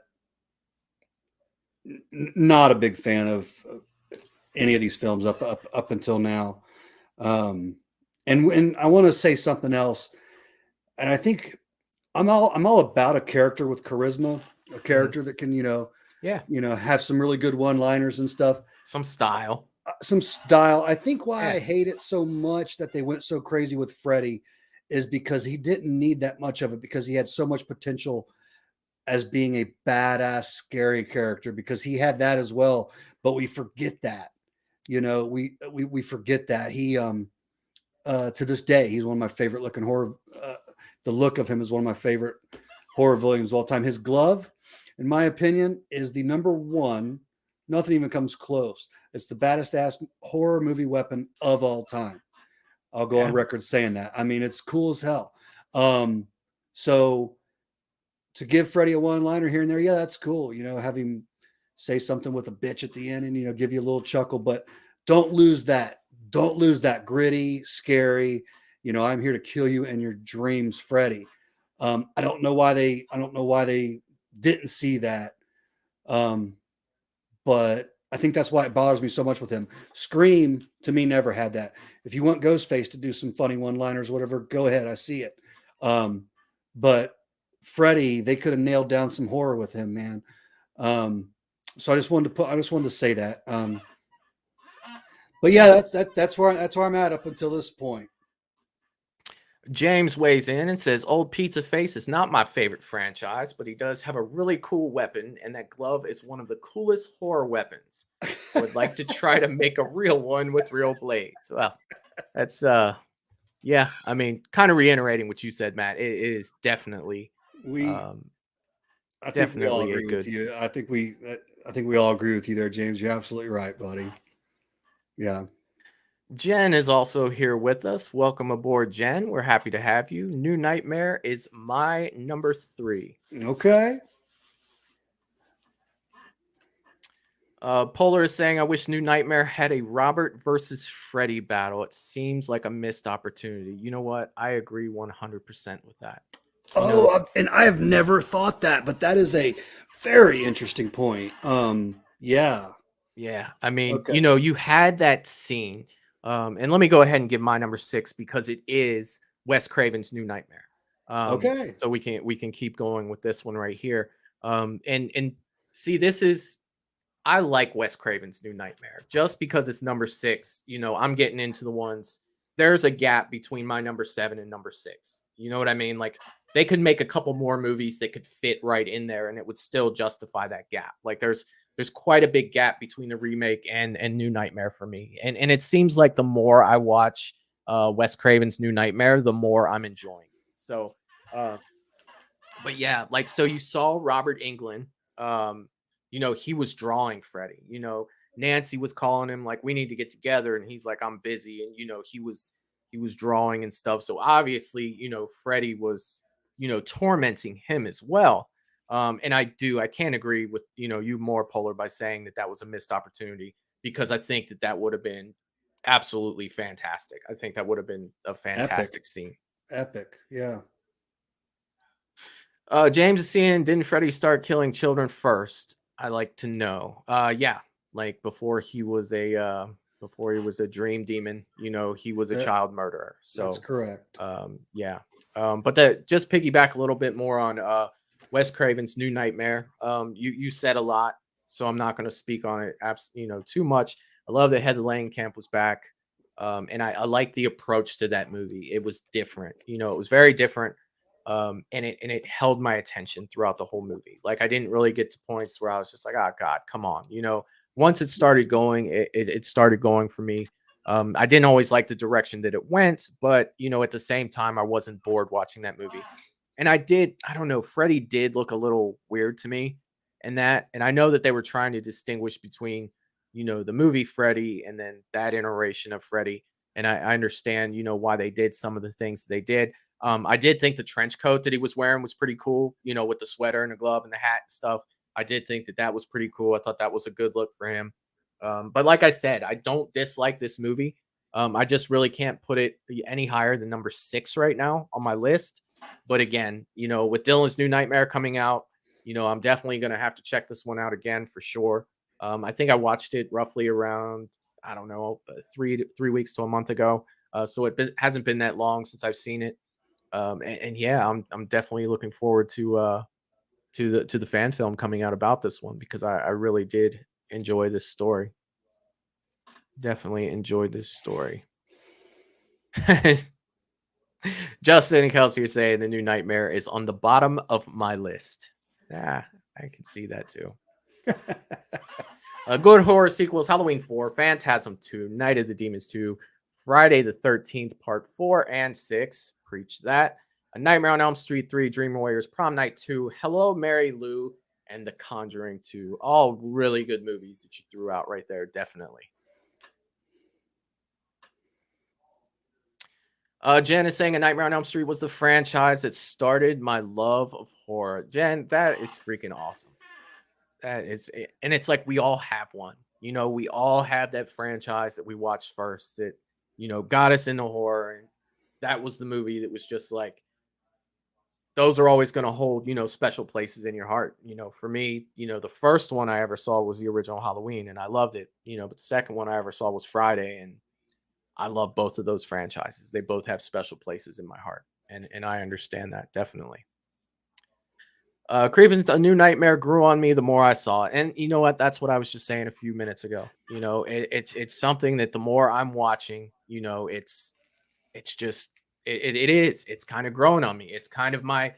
not a big fan of any of these films up until now. And I want to say something else. And I think I'm all about a character with charisma, a character that can, Yeah. have some really good one-liners and stuff. Some style. Some style. I think why Yeah. I hate it so much that they went so crazy with Freddy is because he didn't need that much of it, because he had so much potential as being a badass, scary character, because he had that as well. But we forget that, we forget that he, to this day, he's one of my favorite looking horror. The look of him is one of my favorite horror villains of all time. His glove, in my opinion, is the number one. Nothing even comes close. It's the baddest ass horror movie weapon of all time. I'll go on record saying that. I mean, it's cool as hell. So to give Freddy a one-liner here and there, yeah, that's cool. Have him say something with a bitch at the end and give you a little chuckle, but don't lose that. Don't lose that gritty, scary, I'm here to kill you in your dreams, Freddy. I don't know why they didn't see that. But I think that's why it bothers me so much with him. Scream to me never had that. If you want Ghostface to do some funny one-liners, whatever, go ahead. I see it. But Freddy, they could have nailed down some horror with him, man. So I just wanted to say that. But yeah, that's where I'm at up until this point. James weighs in and says, Old Pizza Face is not my favorite franchise, but he does have a really cool weapon, and that glove is one of the coolest horror weapons. I would like to try to make a real one with real blades. Well, that's, yeah, I mean, kind of reiterating what you said, Matt. It is definitely, I think we all agree with you. I think we all agree with you there, James. You're absolutely right, buddy. Yeah. Jen is also here with us. Welcome aboard, Jen. We're happy to have you. New Nightmare is my number 3. Okay. Polar is saying, I wish New Nightmare had a Robert versus Freddy battle. It seems like a missed opportunity. You know what? I agree 100% with that. And I have never thought that, but that is a very interesting point. Yeah. Yeah. I mean, you had that scene. And let me go ahead and give my number 6 because it is Wes Craven's New Nightmare. Okay. So we can keep going with this one right here. And see, this is, I like Wes Craven's New Nightmare just because it's number 6. I'm getting into the ones. There's a gap between my number 7 and number 6. You know what I mean? Like they could make a couple more movies that could fit right in there, and it would still justify that gap. Like there's quite a big gap between the remake and New Nightmare for me. And it seems like the more I watch Wes Craven's New Nightmare, the more I'm enjoying it. So, but yeah, like so you saw Robert Englund. He was drawing Freddy. Nancy was calling him like, we need to get together, and he's like, I'm busy, and he was drawing and stuff. So obviously, Freddy was tormenting him as well. And I can't agree with you more, Polar, by saying that was a missed opportunity, because I think that would have been absolutely fantastic. I think that would have been a fantastic scene. Epic, yeah. James is saying, didn't Freddy start killing children first? I like to know. Yeah, like before he was a dream demon. He was a child murderer. So that's correct. Yeah. But just piggyback a little bit more on Wes Craven's New Nightmare. You said a lot, so I'm not going to speak on it too much. I love that Heather Langenkamp was back, and I like the approach to that movie. It was different, it was very different, and it held my attention throughout the whole movie. Like I didn't really get to points where I was just like, oh God, come on, Once it started going, it started going for me. I didn't always like the direction that it went, but at the same time, I wasn't bored watching that movie. And I don't know, Freddy did look a little weird to me and I know that they were trying to distinguish between the movie Freddy and then that iteration of Freddy. And I understand, why they did some of the things they did. I did think the trench coat that he was wearing was pretty cool, with the sweater and the glove and the hat and stuff. I did think that that was pretty cool. I thought that was a good look for him. But like I said, I don't dislike this movie. I just really can't put it any higher than number 6 right now on my list. But again, with Dylan's New Nightmare coming out, I'm definitely going to have to check this one out again for sure. I think I watched it roughly around, I don't know, 3 weeks to a month ago. So hasn't been that long since I've seen it. And yeah, I'm definitely looking forward to the fan film coming out about this one because I really did enjoy this story. Definitely enjoyed this story. Justin and Kelsey are saying the New Nightmare is on the bottom of my list. Yeah, I can see that too. Good horror sequels: Halloween 4, Phantasm 2, Night of the Demons 2, Friday the 13th Part 4 and 6. Preach that. A Nightmare on Elm Street 3, Dream Warriors, Prom Night 2, Hello Mary Lou, and The Conjuring 2. All really good movies that you threw out right there, definitely. Jen is saying A Nightmare on Elm Street was the franchise that started my love of horror. Jen, that is freaking awesome. That is, and it's like we all have one. We all have that franchise that we watched first that, got us into horror. And that was the movie that was just like, those are always going to hold, special places in your heart. For me, the first one I ever saw was the original Halloween and I loved it, but the second one I ever saw was Friday. And I love both of those franchises. They both have special places in my heart. And I understand that definitely. Creeping A New Nightmare grew on me the more I saw it. And you know what? That's what I was just saying a few minutes ago. It's something that the more I'm watching, it's kind of growing on me. It's kind of I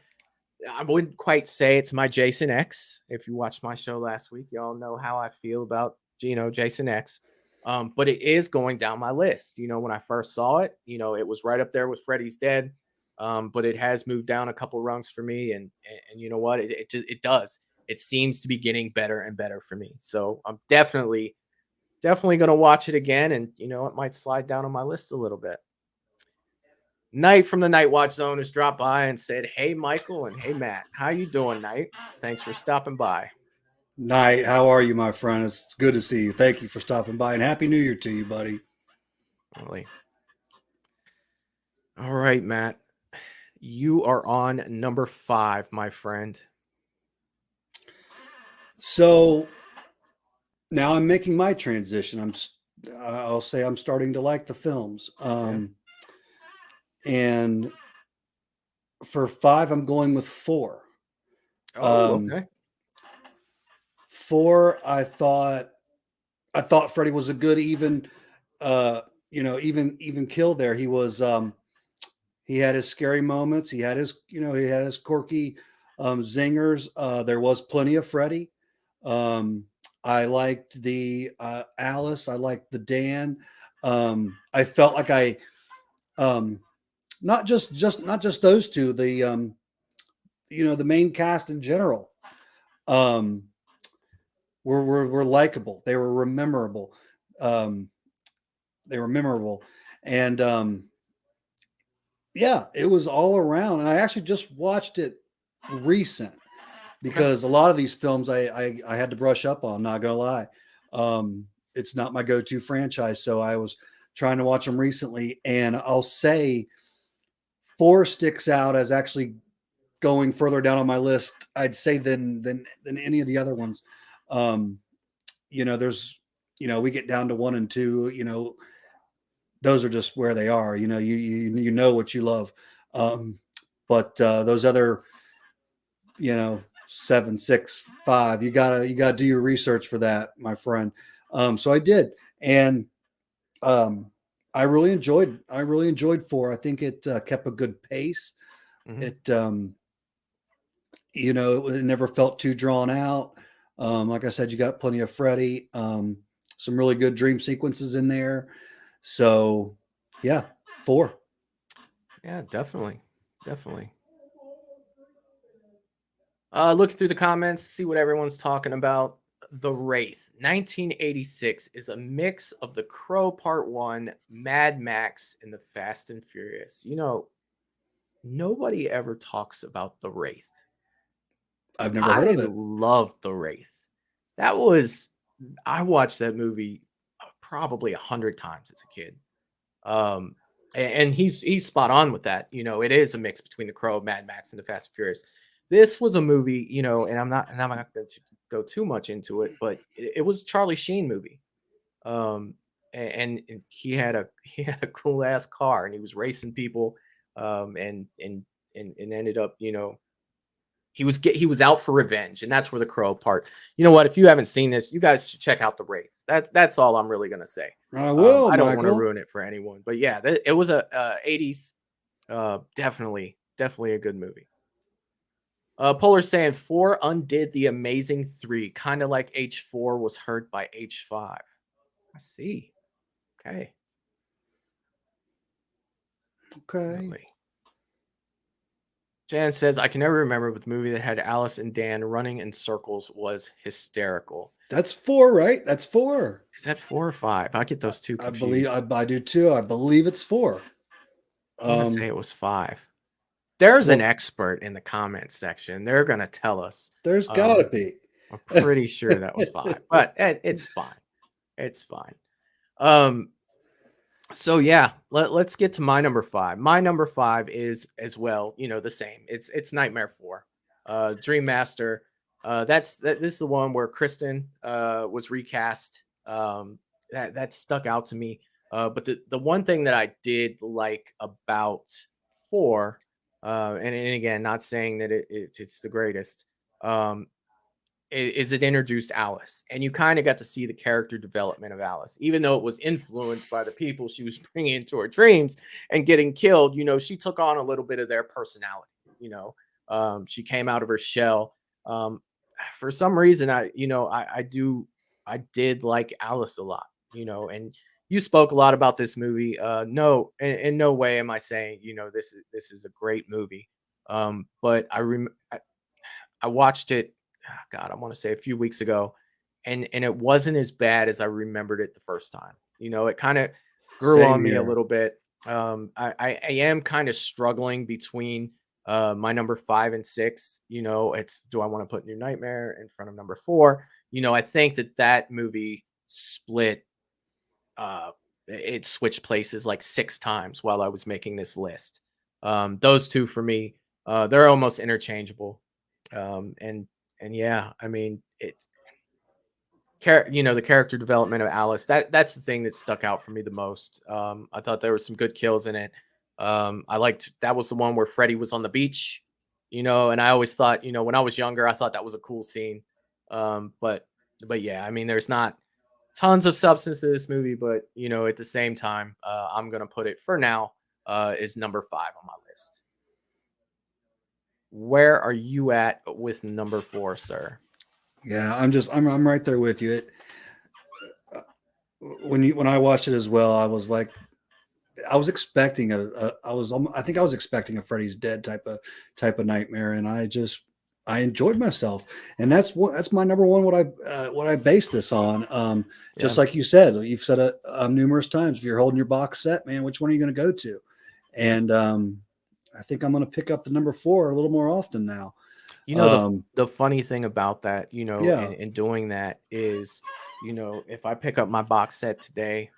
wouldn't quite say it's my Jason X. If you watched my show last week, y'all know how I feel about Jason X. But it is going down my list. When I first saw it, it was right up there with Freddy's Dead. But it has moved down a couple rungs for me, and you know what? It does. It seems to be getting better and better for me. So I'm definitely gonna watch it again, and it might slide down on my list a little bit. Knight from the Night Watch Zone has dropped by and said, "Hey Michael and hey Matt, how you doing, Knight? Thanks for stopping by." Knight, how are you, my friend? It's good to see you. Thank you for stopping by, and Happy New Year to you, buddy. Really. All right, Matt. You are on number 5, my friend. So now I'm making my transition. I'll say I'm starting to like the films. And for 5, I'm going with 4. Oh, okay. 4, I thought Freddy was a good even kill there. He was he had his scary moments. He had his quirky zingers. There was plenty of Freddy. I liked the Alice. I liked the Dan. I felt like not just those two. The the main cast in general were likable. They were memorable. And yeah, it was all around. And I actually just watched it recent because a lot of these films I had to brush up on, not gonna lie. It's not my go-to franchise, so I was trying to watch them recently, and I'll say 4 sticks out as actually going further down on my list, I'd say than any of the other ones. There's we get down to 1 and 2, those are just where they are. You know what you love. But those other 7, 6, 5, you gotta do your research for that, my friend. So I did, and I really enjoyed 4. I think it kept a good pace. Mm-hmm. It never felt too drawn out. Like I said, you got plenty of Freddy, some really good dream sequences in there. So yeah, 4. Yeah, definitely. Looking through the comments, see what everyone's talking about. The Wraith, 1986, is a mix of The Crow Part 1, Mad Max, and The Fast and Furious. Nobody ever talks about The Wraith. I've never heard I of it. love The Wraith. That was I watched that movie probably 100 times as a kid. Um, and he's spot on with that. It is a mix between The Crow, Mad Max, and The Fast and Furious. This was a movie, and I'm not going to go too much into it, but it was a Charlie Sheen movie. And he had a he had a cool ass car, and he was racing people, and ended up, he was out for revenge, and that's where The Crow part. You know what? If you haven't seen this, you guys should check out The Wraith. That's all I'm really gonna say. I will. I don't want to Michael. ruin it for anyone, but yeah, it was a 80s, definitely a good movie. Polar saying 4 undid the amazing 3, kind of like H4 was hurt by H5. I see. Okay. Lovely. Jan says, I can never remember, but the movie that had Alice and Dan running in circles was hysterical. That's 4, right? That's 4. Is that 4 or 5? I get those two I confused. believe I do too. I believe it's 4. I'm gonna say it was 5. There's an expert in the comments section. They're gonna tell us. There's gotta be. I'm pretty sure that was 5, but it's fine. It's fine. So yeah, let's get to my number 5. My number 5 is as well, the same. It's Nightmare 4. Dream Master. This is the one where Kristen was recast. That stuck out to me. But the one thing that I did like about 4, and again, not saying that it's the greatest, is it introduced Alice, and you kind of got to see the character development of Alice, even though it was influenced by the people she was bringing into her dreams and getting killed. She took on a little bit of their personality. She came out of her shell. For some reason, I did like Alice a lot. And you spoke a lot about this movie. No, in no way am I saying this is a great movie. But I watched it. God, I want to say a few weeks ago, and it wasn't as bad as I remembered it the first time. It kind of grew on me a little bit. I am kind of struggling between my number 5 and 6. It's, do I want to put New Nightmare in front of number 4? I think that movie split. It switched places like 6 times while I was making this list. Those two for me, they're almost interchangeable. And yeah, I mean, it's the character development of Alice. That's the thing that stuck out for me the most. I thought there were some good kills in it. I liked that was the one where Freddy was on the beach, and I always thought, when I was younger, I thought that was a cool scene. But yeah, I mean, there's not tons of substance to this movie, but at the same time, I'm gonna put it for now is number 5 on my list. Where are you at with number 4, sir? Yeah, I'm right there with you. When I watched it as well, I was like, I was expecting I think I was expecting a Freddy's Dead type of nightmare, and I enjoyed myself, and that's my number 1. What I base this on, just like you said, you've said it numerous times. If you're holding your box set, man, which one are you going to go to? And I think I'm going to pick up the number 4 a little more often now. The funny thing about that, in doing that is, if I pick up my box set today,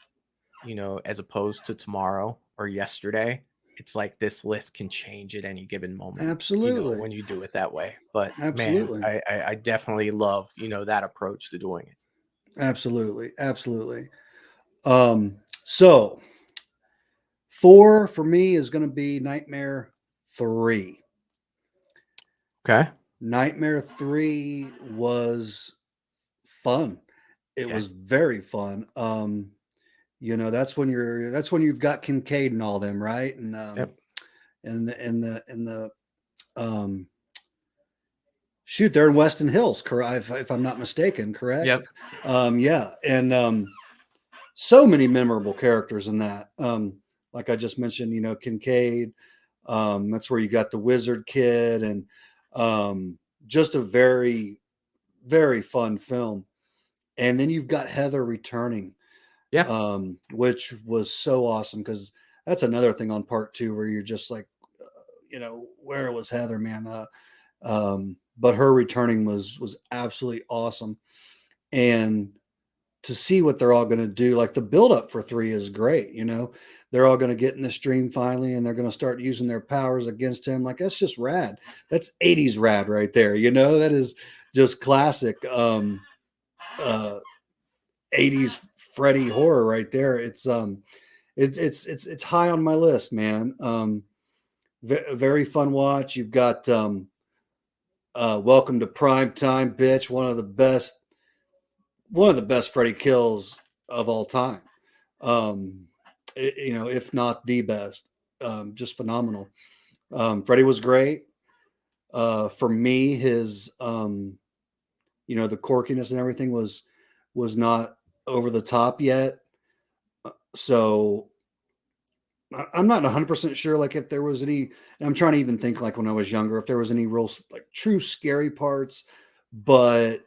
as opposed to tomorrow or yesterday, it's like this list can change at any given moment. Absolutely. When you do it that way. But absolutely, man, I definitely love, that approach to doing it. Absolutely. So 4 for me is going to be Nightmare 3. Okay. Nightmare 3 was fun. It was very fun. That's when you've got Kincaid and all them, right? And shoot, they're in Weston Hills, correct? If I'm not mistaken, correct? Yep. Yeah, and so many memorable characters in that. Like I just mentioned, Kincaid. That's where you got the Wizard Kid, and just a very, very fun film. And then you've got Heather returning, Yeah. which was so awesome because that's another thing on part 2 where you're just like, where was Heather, man? But her returning was absolutely awesome, and to see what they're all going to do, like the build up for 3 is great. They're all going to get in the stream finally, and they're going to start using their powers against him. Like that's just rad. That's 80s rad right there. That is just classic 80s Freddy horror right there. It's high on my list, man. Very fun watch. You've got Welcome to Prime Time, bitch. One of the best Freddy kills of all time. If not the best. Just phenomenal. Freddy was great. For me, his the quirkiness and everything was not over the top yet. So I'm not 100% sure, like if there was any, and I'm trying to even think like when I was younger, if there was any real like true scary parts, but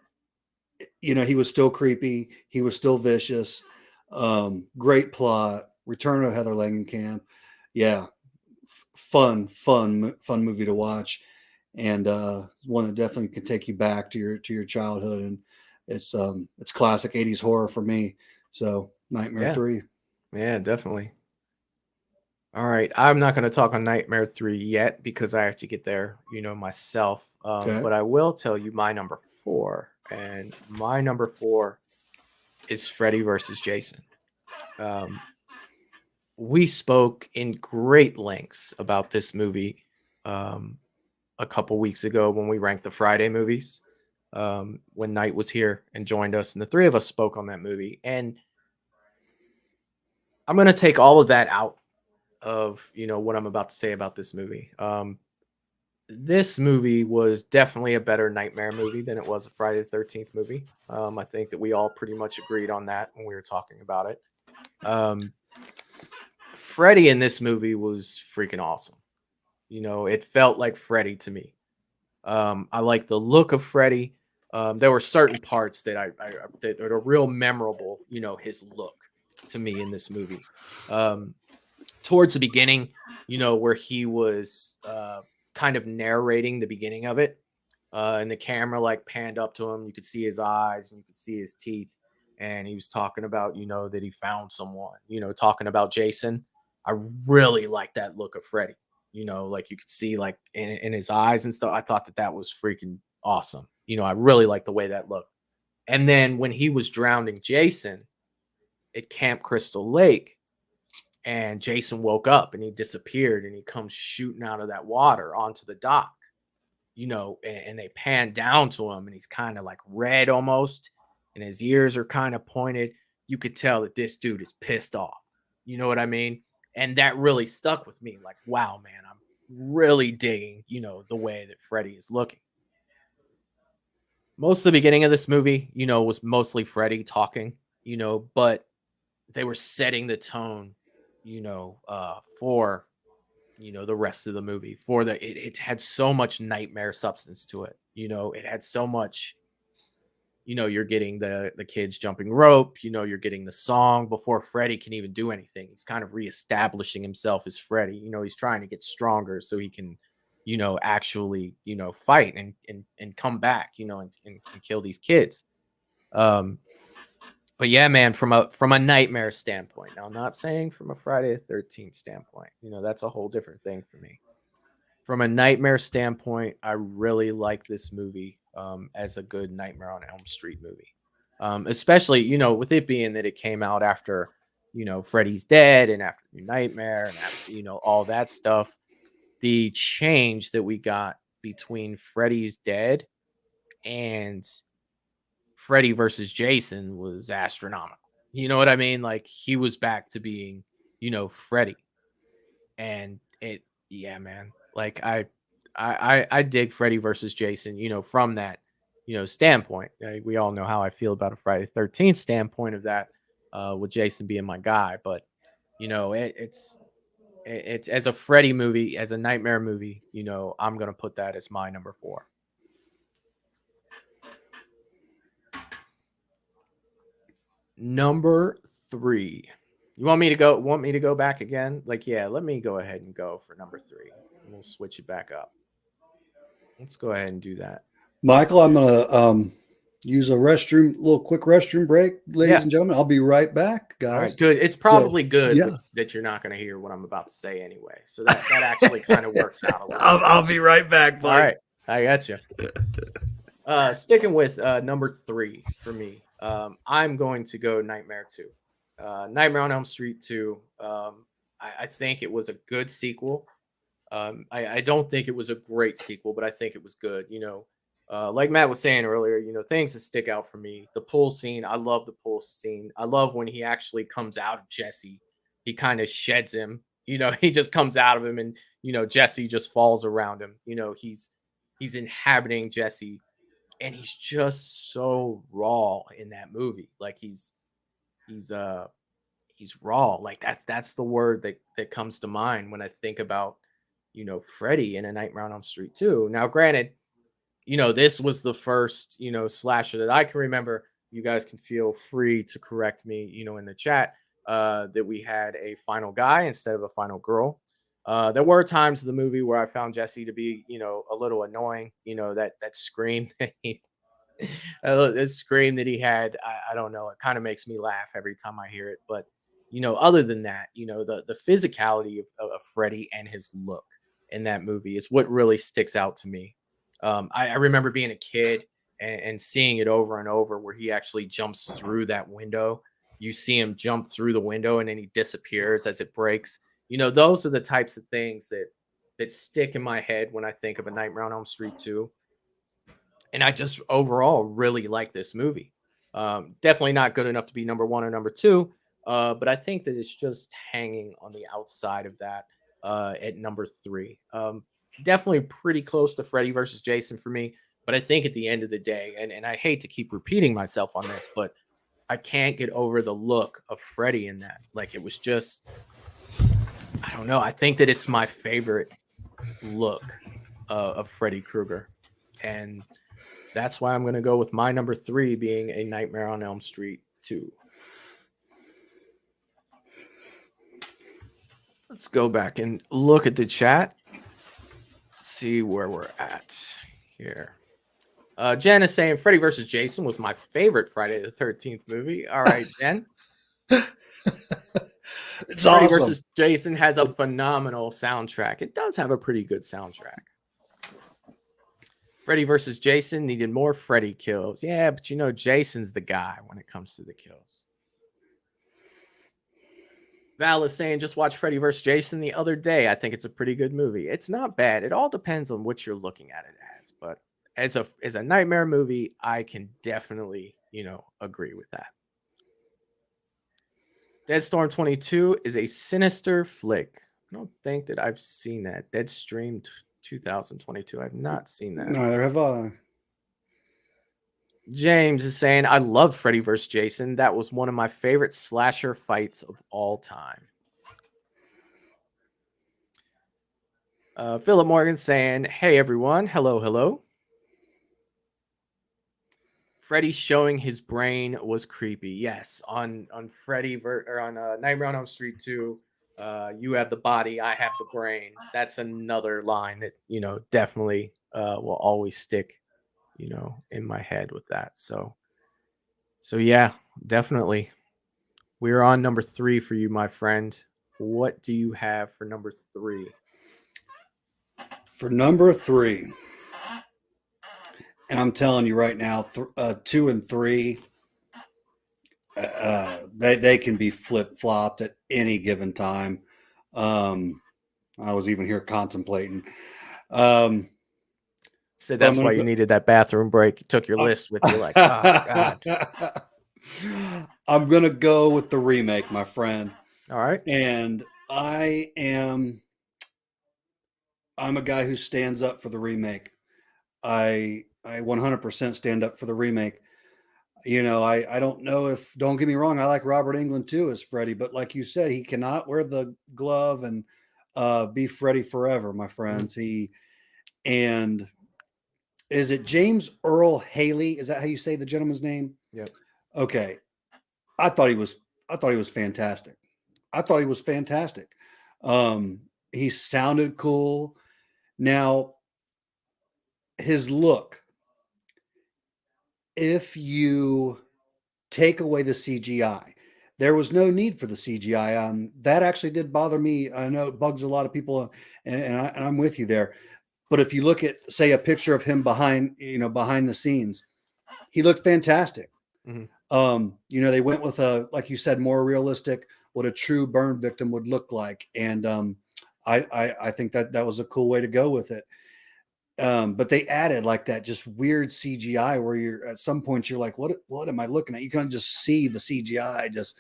he was still creepy. He was still vicious. Great plot. Return of Heather Langenkamp. Yeah. Fun movie to watch. And one that definitely can take you back to your childhood. And it's classic 80s horror for me. So Nightmare 3. Yeah, definitely. All right. I'm not going to talk on Nightmare 3 yet because I have to get there, myself. Okay. But I will tell you my number 4. And my number 4 is Freddy versus Jason. We spoke in great lengths about this movie a couple weeks ago when we ranked the Friday movies. When Knight was here and joined us, and the 3 of us spoke on that movie. And I'm going to take all of that out of what I'm about to say about this movie. This movie was definitely a better Nightmare movie than it was a Friday the 13th movie. I think that we all pretty much agreed on that when we were talking about it. Freddy in this movie was freaking awesome. It felt like Freddy to me. I like the look of Freddy. There were certain parts that that are real memorable. His look to me in this movie. Towards the beginning, where he was kind of narrating the beginning of it, and the camera like panned up to him. You could see his eyes and you could see his teeth, and he was talking about that he found someone. Talking about Jason. I really like that look of Freddy. Like you could see like in his eyes and stuff. I thought that was freaking awesome. I really like the way that looked. And then when he was drowning Jason at Camp Crystal Lake, and Jason woke up and he disappeared and he comes shooting out of that water onto the dock, and they pan down to him and he's kind of like red almost, and his ears are kind of pointed. You could tell that this dude is pissed off. You know what I mean? And that really stuck with me. Like, wow, man, I'm really digging, the way that Freddy is looking. Most of the beginning of this movie, was mostly Freddy talking, but they were setting the tone, for, the rest of the movie. It had so much nightmare substance to it. It had so much, you're getting the kids jumping rope, you're getting the song before Freddy can even do anything. He's kind of reestablishing himself as Freddy. He's trying to get stronger so he can, actually, fight and come back, and kill these kids. But yeah, man, from a nightmare standpoint. Now, I'm not saying from a Friday the 13th standpoint. That's a whole different thing for me. From a nightmare standpoint, I really like this movie as a good Nightmare on Elm Street movie. Especially, with it being that it came out after, Freddy's Dead and after New Nightmare and after, all that stuff. The change that we got between Freddy's Dead and Freddy versus Jason was astronomical. You know what I mean? Like he was back to being, Freddy. And yeah, man. Like I dig Freddy versus Jason, from that, standpoint. We all know how I feel about a Friday the 13th standpoint of that, with Jason being my guy. But, it's as a Freddy movie, as a nightmare movie, I'm gonna put that as my number 4. Number 3. You want me to go? Want me to go back again? Like, yeah, let me go ahead and go for number 3. And we'll switch it back up. Let's go ahead and do that. Michael, I'm gonna use a little quick restroom break, ladies and gentlemen. I'll be right back, guys. All right, good. It's probably good that you're not going to hear what I'm about to say anyway. So that actually kind of works out a little. I'll be right back, buddy. All right, I got you. Sticking with number 3 for me, I'm going to go Nightmare 2. Nightmare on Elm Street 2. I think it was a good sequel. I don't think it was a great sequel, but I think it was good. Like Matt was saying earlier, things that stick out for me. The pool scene. I love the pool scene. I love when he actually comes out of Jesse. He kind of sheds him. He just comes out of him, and Jesse just falls around him. He's inhabiting Jesse, and he's just so raw in that movie. Like he's raw. Like that's the word that comes to mind when I think about Freddy in A Nightmare on Elm Street 2. Now, granted, this was the first slasher that I can remember. You guys can feel free to correct me in the chat that we had a final guy instead of a final girl. There were times in the movie where I found Jesse to be a little annoying. That scream that that scream that he had, I don't know, it kind of makes me laugh every time I hear it. But other than that, the physicality of Freddy and his look in that movie is what really sticks out to me. I remember being a kid and seeing it over and over, where he actually jumps through that window. You see him jump through the window and then he disappears as it breaks. Those are the types of things that stick in my head when I think of A Nightmare on Elm Street 2. And I just overall really like this movie. Definitely not good enough to be number 1 or number 2, but I think that it's just hanging on the outside of that at number 3. Definitely pretty close to Freddy versus Jason for me, but I think at the end of the day, and I hate to keep repeating myself on this, but I can't get over the look of Freddy in that. Like, it was just, I don't know. I think that it's my favorite look of Freddy Krueger, and that's why I'm going to go with my number 3 being A Nightmare on Elm Street 2. Let's go back and look at the chat. See where we're at here. Jen is saying Freddy vs. Jason was my favorite Friday the 13th movie. All right, Jen. It's Freddy awesome. vs. Jason has a phenomenal soundtrack. It does have a pretty good soundtrack. Freddy vs. Jason needed more Freddy kills. Yeah, but Jason's the guy when it comes to the kills. Val is saying just watch Freddy vs. Jason the other day. I think it's a pretty good movie. It's not bad. It all depends on what you're looking at it as. But as a nightmare movie, I can definitely, agree with that. Deadstorm 22 is a sinister flick. I don't think that I've seen that. Deadstream 2022. I've not seen that. Neither have I. James is saying, I love Freddy vs. Jason. That was one of my favorite slasher fights of all time. Philip Morgan saying, hey, everyone. Hello, hello. Freddy showing his brain was creepy. Yes, on Freddy or on Nightmare on Elm Street 2, you have the body, I have the brain. That's another line that definitely will always stick in my head with that. So yeah, definitely. We're on number 3 for you, my friend. What do you have for number 3? For number 3, and I'm telling you right now, 2 and 3, they can be flip-flopped at any given time. I was even here contemplating. So that's why you needed that bathroom break. You took your list with you, like, oh, God. I'm going to go with the remake, my friend. All right. And I'm a guy who stands up for the remake. I 100% stand up for the remake. I don't know if, don't get me wrong, I like Robert Englund too as Freddy, but like you said, he cannot wear the glove and be Freddy forever, my friends. And is it James Earl Haley? Is that how you say the gentleman's name? Yep. Okay. I thought he was fantastic. I thought he was fantastic. He sounded cool. Now, his look, if you take away the CGI, there was no need for the CGI. That actually did bother me. I know it bugs a lot of people, and I'm with you there. But if you look at, say, a picture of him behind the scenes, he looked fantastic. Mm-hmm. They went with like you said, more realistic, what a true burn victim would look like, and I think that was a cool way to go with it. But they added like that just weird CGI where you're at some point you're like, what am I looking at? You can just see the CGI just,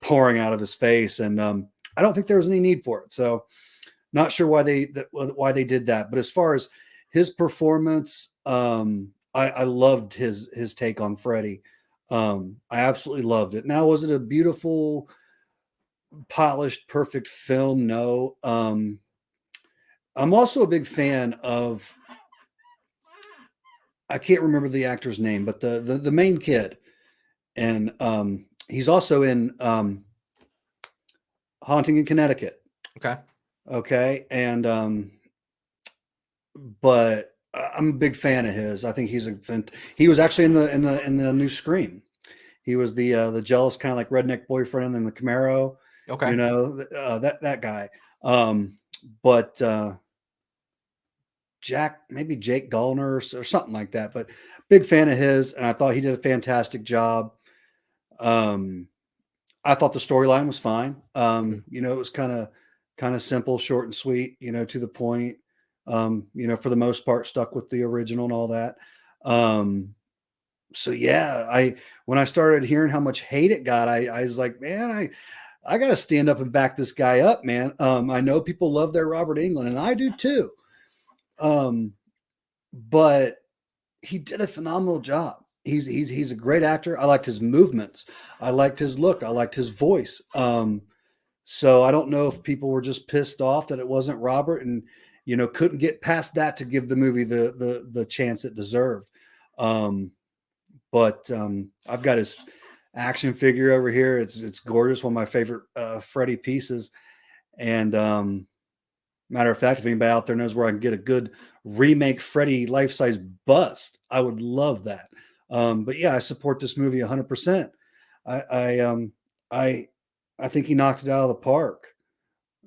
pouring out of his face. And I don't think there was any need for it. So not sure why they did that. But as far as his performance, I loved his take on Freddy. I absolutely loved it. Now, was it a beautiful, polished, perfect film? No. I'm also a big fan of, I can't remember the actor's name, but the main kid, and he's also in Haunting in Connecticut. Okay, and but I'm a big fan of his. I think he was actually in the new Scream. He was the jealous kind of like redneck boyfriend in the Camaro. Okay, that guy. But maybe Jake Gallner or something like that, but big fan of his. And I thought he did a fantastic job. I thought the storyline was fine. It was kind of simple, short and sweet, to the point, for the most part stuck with the original and all that. So yeah, when I started hearing how much hate it got, I was like, man, I got to stand up and back this guy up, man. I know people love their Robert Englund, and I do too. But he did a phenomenal job. He's a great actor. I liked his movements. I liked his look. I liked his voice. So I don't know if people were just pissed off that it wasn't Robert and, couldn't get past that to give the movie the chance it deserved. But I've got his action figure over here. It's gorgeous. One of my favorite Freddy pieces. And matter of fact, if anybody out there knows where I can get a good remake Freddy life-size bust, I would love that. But yeah, I support this movie 100%. I think he knocked it out of the park.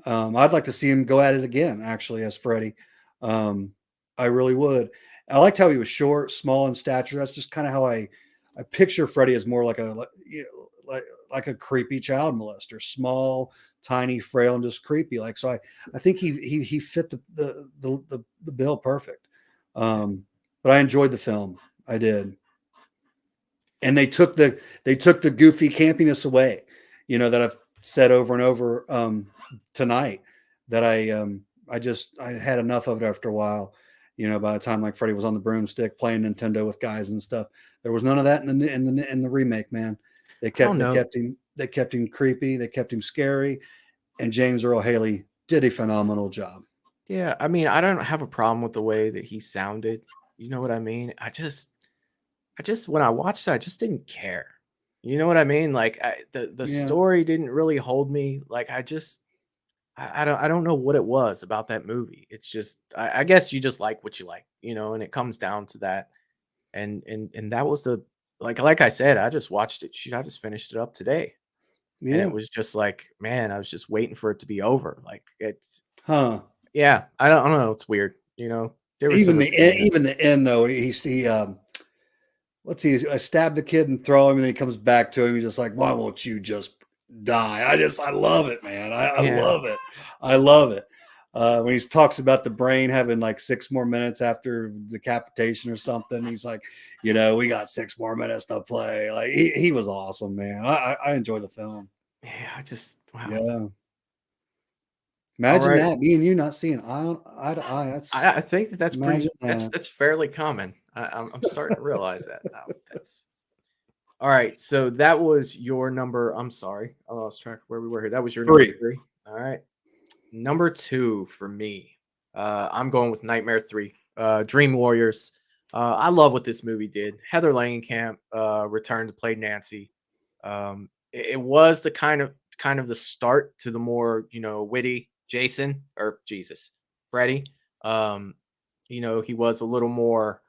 I'd like to see him go at it again, actually, as Freddy. I really would. I liked how he was short, small in stature. That's just kind of how I picture Freddy as more like a creepy child molester, small, tiny, frail, and just creepy. So I think he fit the bill perfect. But I enjoyed the film. I did. And they took the goofy campiness away, that I've said over and over tonight, that I had enough of it after a while. By the time like Freddy was on the broomstick playing Nintendo with guys and stuff, there was none of that in the remake, man. They kept him creepy, they kept him scary, and James Earl Haley did a phenomenal job. Yeah, I mean, I don't have a problem with the way that he sounded. You know what I mean? I just when I watched it, I just didn't care. You know what I mean? Like the story didn't really hold me. Like I don't know what it was about that movie. It's just I guess you just like what you like, and it comes down to that. And that was the like I said, I just watched it. Shoot, I just finished it up today. Yeah. And it was just like, man, I was just waiting for it to be over. Like it's yeah, I don't know. It's weird, Even the end though, I stabbed the kid and throw him, and then he comes back to him. He's just like, why won't you just die? I love it, man. I love it. I love it. When he talks about the brain having like 6 more minutes after decapitation or something, he's like, we got 6 more minutes to play. Like he was awesome, man. I enjoy the film. Yeah, wow. Yeah. Imagine that, me and you not seeing eye to eye. I think that's that's fairly common. I'm starting to realize that now. That's all right. So that was your number. I'm sorry, I lost track of where we were here. That was your number 3. All right, number 2 for me. I'm going with Nightmare 3. Dream Warriors. I love what this movie did. Heather Langenkamp returned to play Nancy. It was the kind of the start to the more, witty Jason, or Jesus, Freddy. Um, he was um, a little more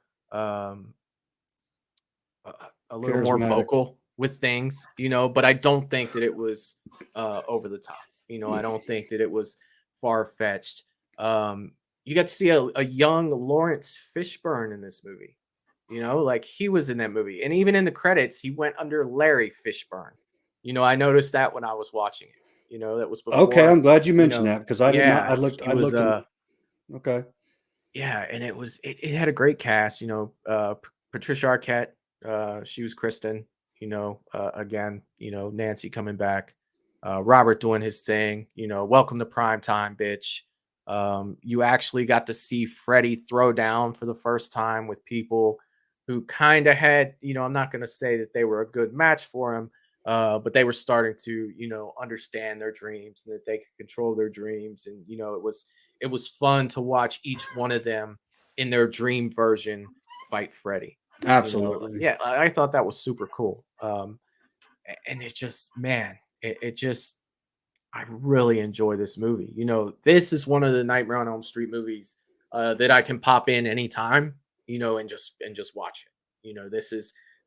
Charismatic. vocal with things, but I don't think that it was over the top. I don't think that it was far fetched. You got to see a young Lawrence Fishburne in this movie. Like he was in that movie, and even in the credits, he went under Larry Fishburne. I noticed that when I was watching it. That was Okay, before. I'm glad you mentioned that because I did not. Yeah, he I was looked in. Okay. yeah, and it had a great cast. Patricia Arquette, she was Kristen. Again, Nancy coming back, Robert doing his thing. Welcome to prime time, bitch. You actually got to see Freddie throw down for the first time with people who kind of had, I'm not going to say that they were a good match for him, but they were starting to, understand their dreams and that they could control their dreams, and it was fun to watch each one of them in their dream version fight Freddy. Absolutely. Yeah, I thought that was super cool. And it just, man, it just, I really enjoy this movie. This is one of the Nightmare on Elm Street movies that I can pop in anytime, and just watch it.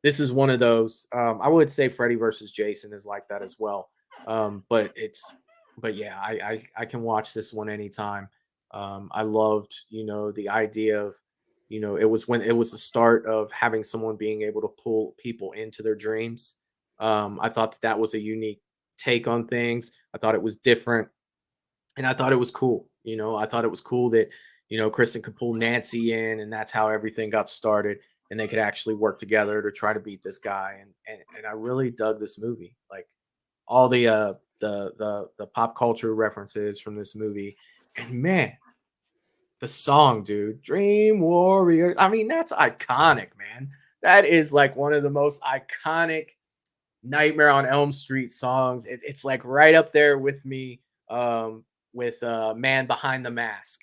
This is one of those. I would say Freddy versus Jason is like that as well. But yeah, I can watch this one anytime. I loved, the idea of, it was the start of having someone being able to pull people into their dreams. I thought that was a unique take on things. I thought it was different, and I thought it was cool. I thought it was cool that Kristen could pull Nancy in, and that's how everything got started, and they could actually work together to try to beat this guy. And I really dug this movie, like all the pop culture references from this movie, and man, the song, dude, Dream Warriors. I mean, that's iconic, man. That is like one of the most iconic Nightmare on Elm Street songs. It's like right up there with me, with Man Behind the Mask,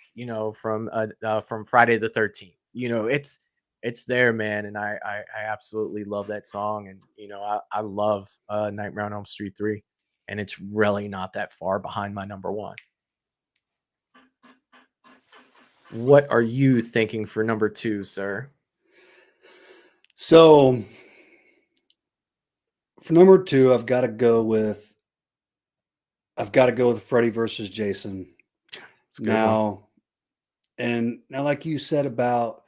from Friday the 13th. It's there, man, and I absolutely love that song, and I love Nightmare on Elm Street 3, and it's really not that far behind my number one. What are you thinking for number two, sir? So for number two, I've got to go with Freddy versus Jason. It's a good one. Now, like you said about,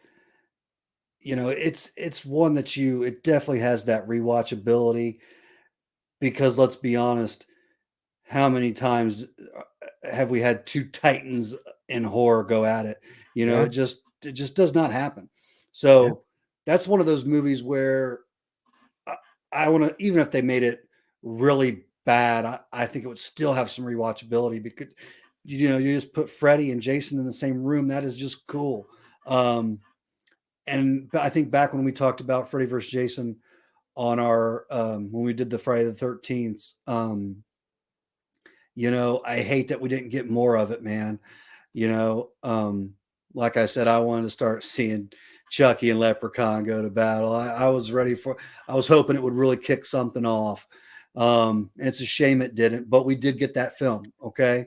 it's one that it definitely has that rewatchability because let's be honest, how many times have we had two titans in horror go at it? Yeah. It just does not happen. Yeah. So that's one of those movies where I want to, even if they made it really bad, I think it would still have some rewatchability because you just put Freddy and Jason in the same room. That is just cool. And I think back when we talked about Freddy versus Jason on our when we did the Friday the 13th, I hate that we didn't get more of it, man. Like I said, I wanted to start seeing Chucky and Leprechaun go to battle. I was hoping it would really kick something off. It's a shame it didn't, but we did get that film. Okay.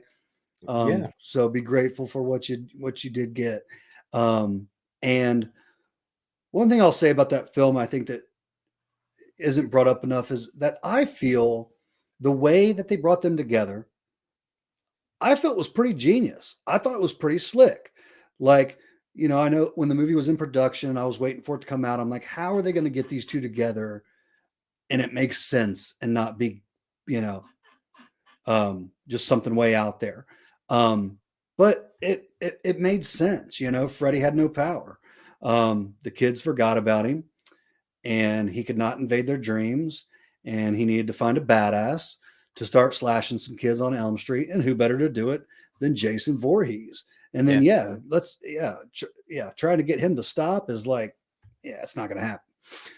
Yeah. So be grateful for what you did get. And one thing I'll say about that film, I think that isn't brought up enough, is that I feel the way that they brought them together, I felt was pretty genius. I thought it was pretty slick. Like, I know when the movie was in production, I was waiting for it to come out. I'm like, how are they going to get these two together and it makes sense and not be, just something way out there. But it made sense. Freddy had no power. The kids forgot about him and he could not invade their dreams, and he needed to find a badass to start slashing some kids on Elm Street. And who better to do it than Jason Voorhees? And then, trying to get him to stop is like, it's not going to happen.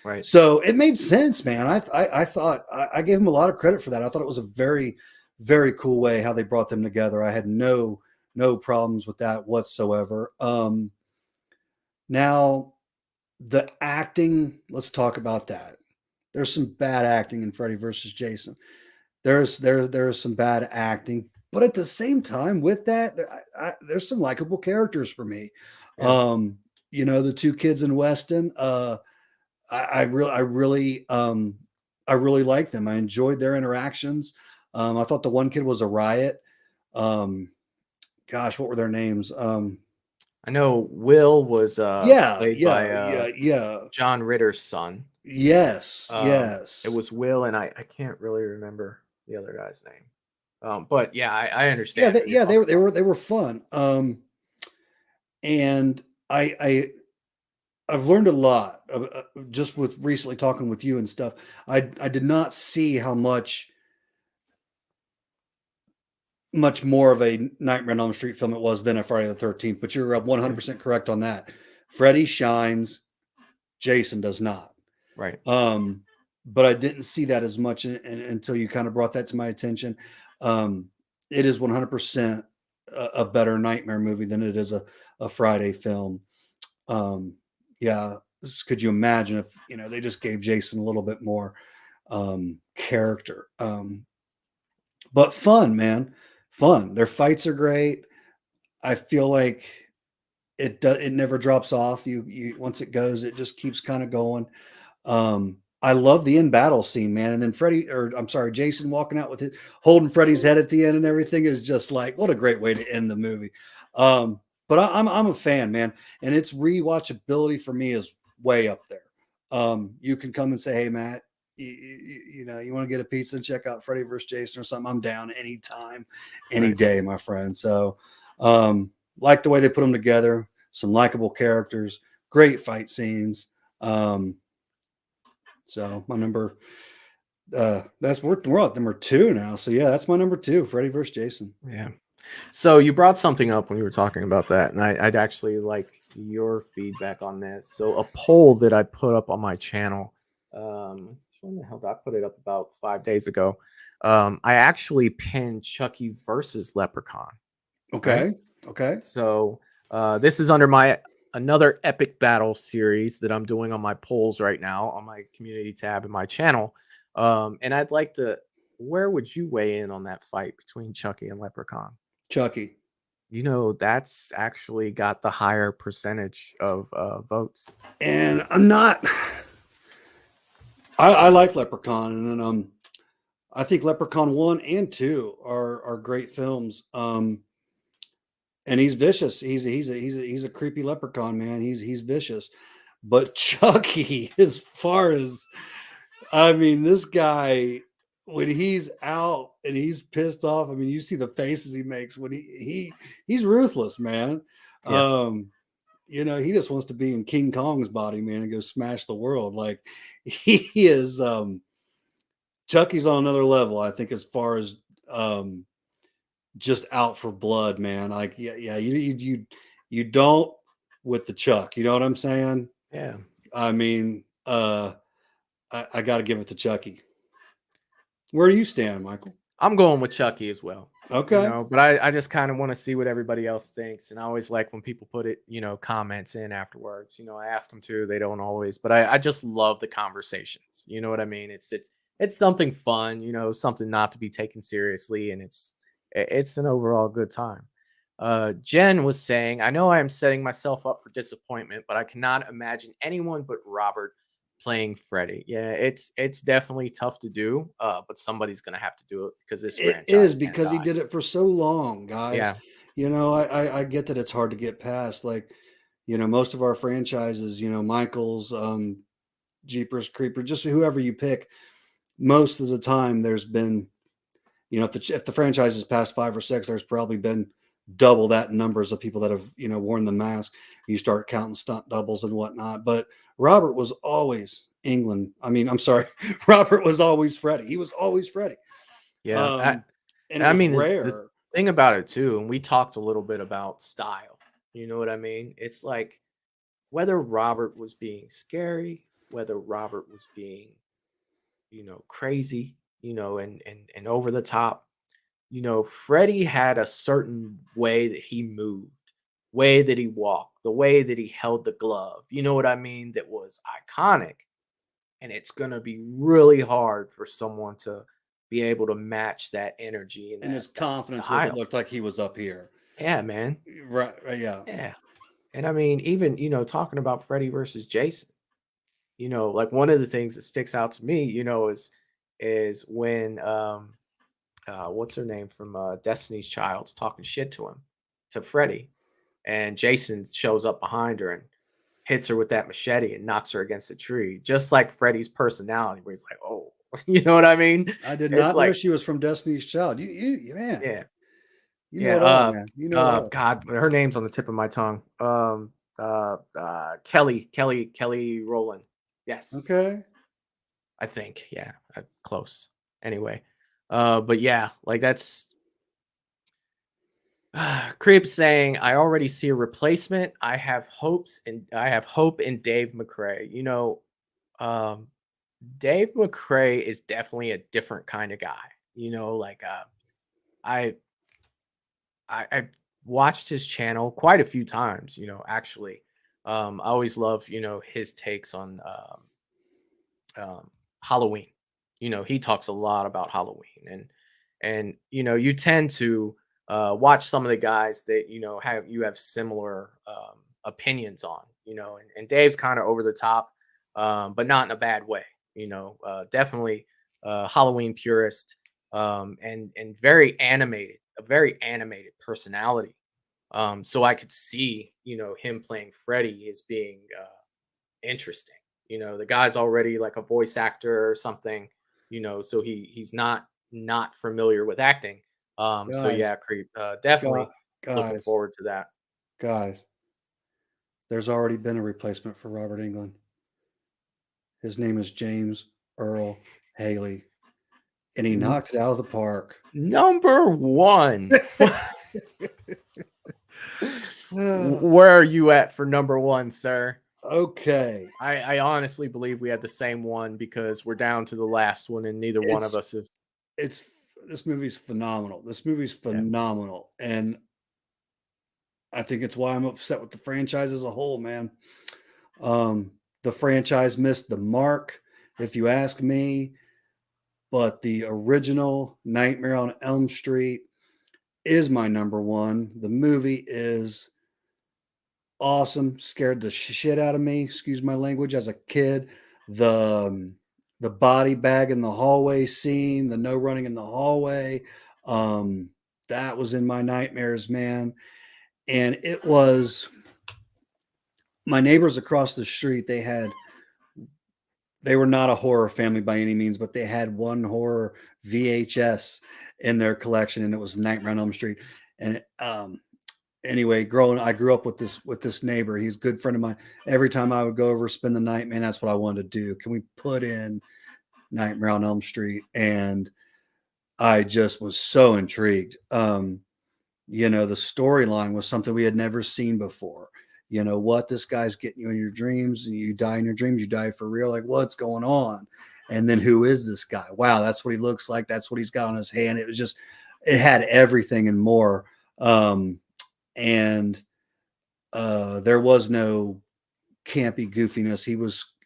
Right. So it made sense, man. I thought I gave him a lot of credit for that. I thought it was a very, very cool way how they brought them together. I had no problems with that whatsoever. Now the acting, let's talk about that. There's some bad acting in Freddy versus Jason. There's some bad acting, but at the same time, with that, there's some likable characters for me. Yeah. The two kids in Weston. I really like them. I enjoyed their interactions. I thought the one kid was a riot. Gosh, what were their names? I know Will was Yeah, played by yeah. John Ritter's son. Yes, It was Will, and I can't really remember the other guy's name. But yeah, I understand. They were fun. And I've learned a lot just with recently talking with you and stuff. I did not see how much more of a Nightmare on Elm Street film it was than a Friday the 13th, but you're 100% correct on that. Freddy shines, Jason does not. Right. But I didn't see that as much until you kind of brought that to my attention. It is 100% a better Nightmare movie than it is a Friday film. Yeah. Could you imagine if, they just gave Jason a little bit more character? But fun, man. Fun. Their fights are great. I feel like it never drops off. You once it goes, it just keeps kind of going. I love the in battle scene, man. And then Jason walking out with it, holding Freddy's head at the end and everything is just like, what a great way to end the movie. But I'm a fan, man. And its rewatchability for me is way up there. You can come and say, hey, Matt, you want to get a pizza and check out Freddy vs. Jason or something. I'm down anytime, any day, my friend. So, like the way they put them together, some likable characters, great fight scenes. So my number, we're at number 2 now. So yeah, that's my number 2, Freddy vs. Jason. Yeah. So you brought something up when you were talking about that, and I'd actually like your feedback on this. So a poll that I put up on my channel, when the hell did I put it up about 5 days ago? I actually pinned Chucky versus Leprechaun. Okay. Right? Okay. So this is under another epic battle series that I'm doing on my polls right now on my community tab in my channel. And I'd like where would you weigh in on that fight between Chucky and Leprechaun? Chucky. That's actually got the higher percentage of votes. And I'm not. I like Leprechaun, and I think Leprechaun 1 and 2 are great films. And he's vicious. He's a creepy leprechaun, man. He's vicious. But Chucky, as far as this guy, when he's out and he's pissed off, you see the faces he makes when he's ruthless, man. Yeah. He just wants to be in King Kong's body, man, and go smash the world. Like he is Chucky's on another level, I think, as far as just out for blood, man. Like, yeah, you don't with the Chuck, you know what I'm saying? Yeah. I got to give it to Chucky. Where do you stand, Michael? I'm going with Chucky as well. Okay. But I just kind of want to see what everybody else thinks. And I always like when people put it, comments in afterwards. I ask them to, they don't always, but I just love the conversations. You know what I mean? It's something fun, something not to be taken seriously. And it's an overall good time. Jen was saying, I know I am setting myself up for disappointment, but I cannot imagine anyone but Robert playing Freddy. Yeah, it's definitely tough to do, but somebody's gonna have to do it because this franchise is because he did it for so long, guys. Yeah. I get that it's hard to get past. Like, most of our franchises, Michael's, Jeepers Creeper, just whoever you pick, most of the time there's been, if the franchise is past 5 or 6, there's probably been double that numbers of people that have, worn the mask. You start counting stunt doubles and whatnot. But Robert was always England. I'm sorry. Robert was always Freddy. He was always Freddy. Yeah. And it was rare. The thing about it too, and we talked a little bit about style. You know what I mean? It's like whether Robert was being scary, whether Robert was being, crazy, and over the top. Freddy had a certain way that he moved, way that he walked, the way that he held the glove. You know what I mean? That was iconic. and it's gonna be really hard for someone to be able to match that energy and And his that confidence with it style. looked like he was up here. Yeah, man. Right, yeah. Yeah. And I mean, even, talking about Freddy versus Jason, like one of the things that sticks out to me, is when what's her name from Destiny's Child's talking shit to Freddy, and Jason shows up behind her and hits her with that machete and knocks her against a tree, just like Freddy's personality, where he's like, "Oh," you know what I mean? I did It's not know like, she was from Destiny's Child. Man, yeah, you know yeah. it all, man. You know it all. God, her name's on the tip of my tongue. Kelly Rowland. Yes, Okay. I think. Yeah, close. Anyway, but yeah, like that's Creep saying, "I already see a replacement. I have hope in Dave McCrae." Um, Dave McCrae is definitely a different kind of guy. Like I I watched his channel quite a few times. Actually, I always love his takes on Halloween. He talks a lot about Halloween, and you tend to watch some of the guys that have similar opinions on. And Dave's kind of over the top, but not in a bad way. Definitely Halloween purist, and a very animated personality. So I could see him playing Freddy as being interesting. The guy's already like a voice actor or something, so he's not familiar with acting. So Guys, yeah, Creep, gu- definitely looking guys, forward to that. guys, there's already been a replacement for Robert Englund. His name is James Earl Haley, and he N- knocked it out of the park. Number one. Where are you at for number one, sir? Okay. I honestly believe we had the same one because we're down to the last one, and neither one of It's us have. it's this movie's phenomenal. This movie's Yeah. phenomenal. And I think it's why I'm upset with the franchise as a whole, man. The franchise missed the mark, if you ask me. But the original Nightmare on Elm Street is my number one. The movie is awesome. Scared the shit out of me. Excuse my language. As a kid, the body bag in the hallway scene, the no running in the hallway, that was in my nightmares, man. And it was my neighbors across the street. They were not a horror family by any means, but they had one horror VHS in their collection, and it was Nightmare on Elm Street. And anyway, I grew up with this neighbor. He's a good friend of mine. Every time I would go over spend the night, man, that's what I wanted to do. Can we put in Nightmare on Elm Street? And I just was so intrigued. The storyline was something we had never seen before. What this guy's getting you in your dreams, and you die in your dreams, you die for real. Like, what's going on? And then who is this guy? Wow, that's what he looks like. That's what he's got on his hand. It had everything and more. And there was no campy goofiness.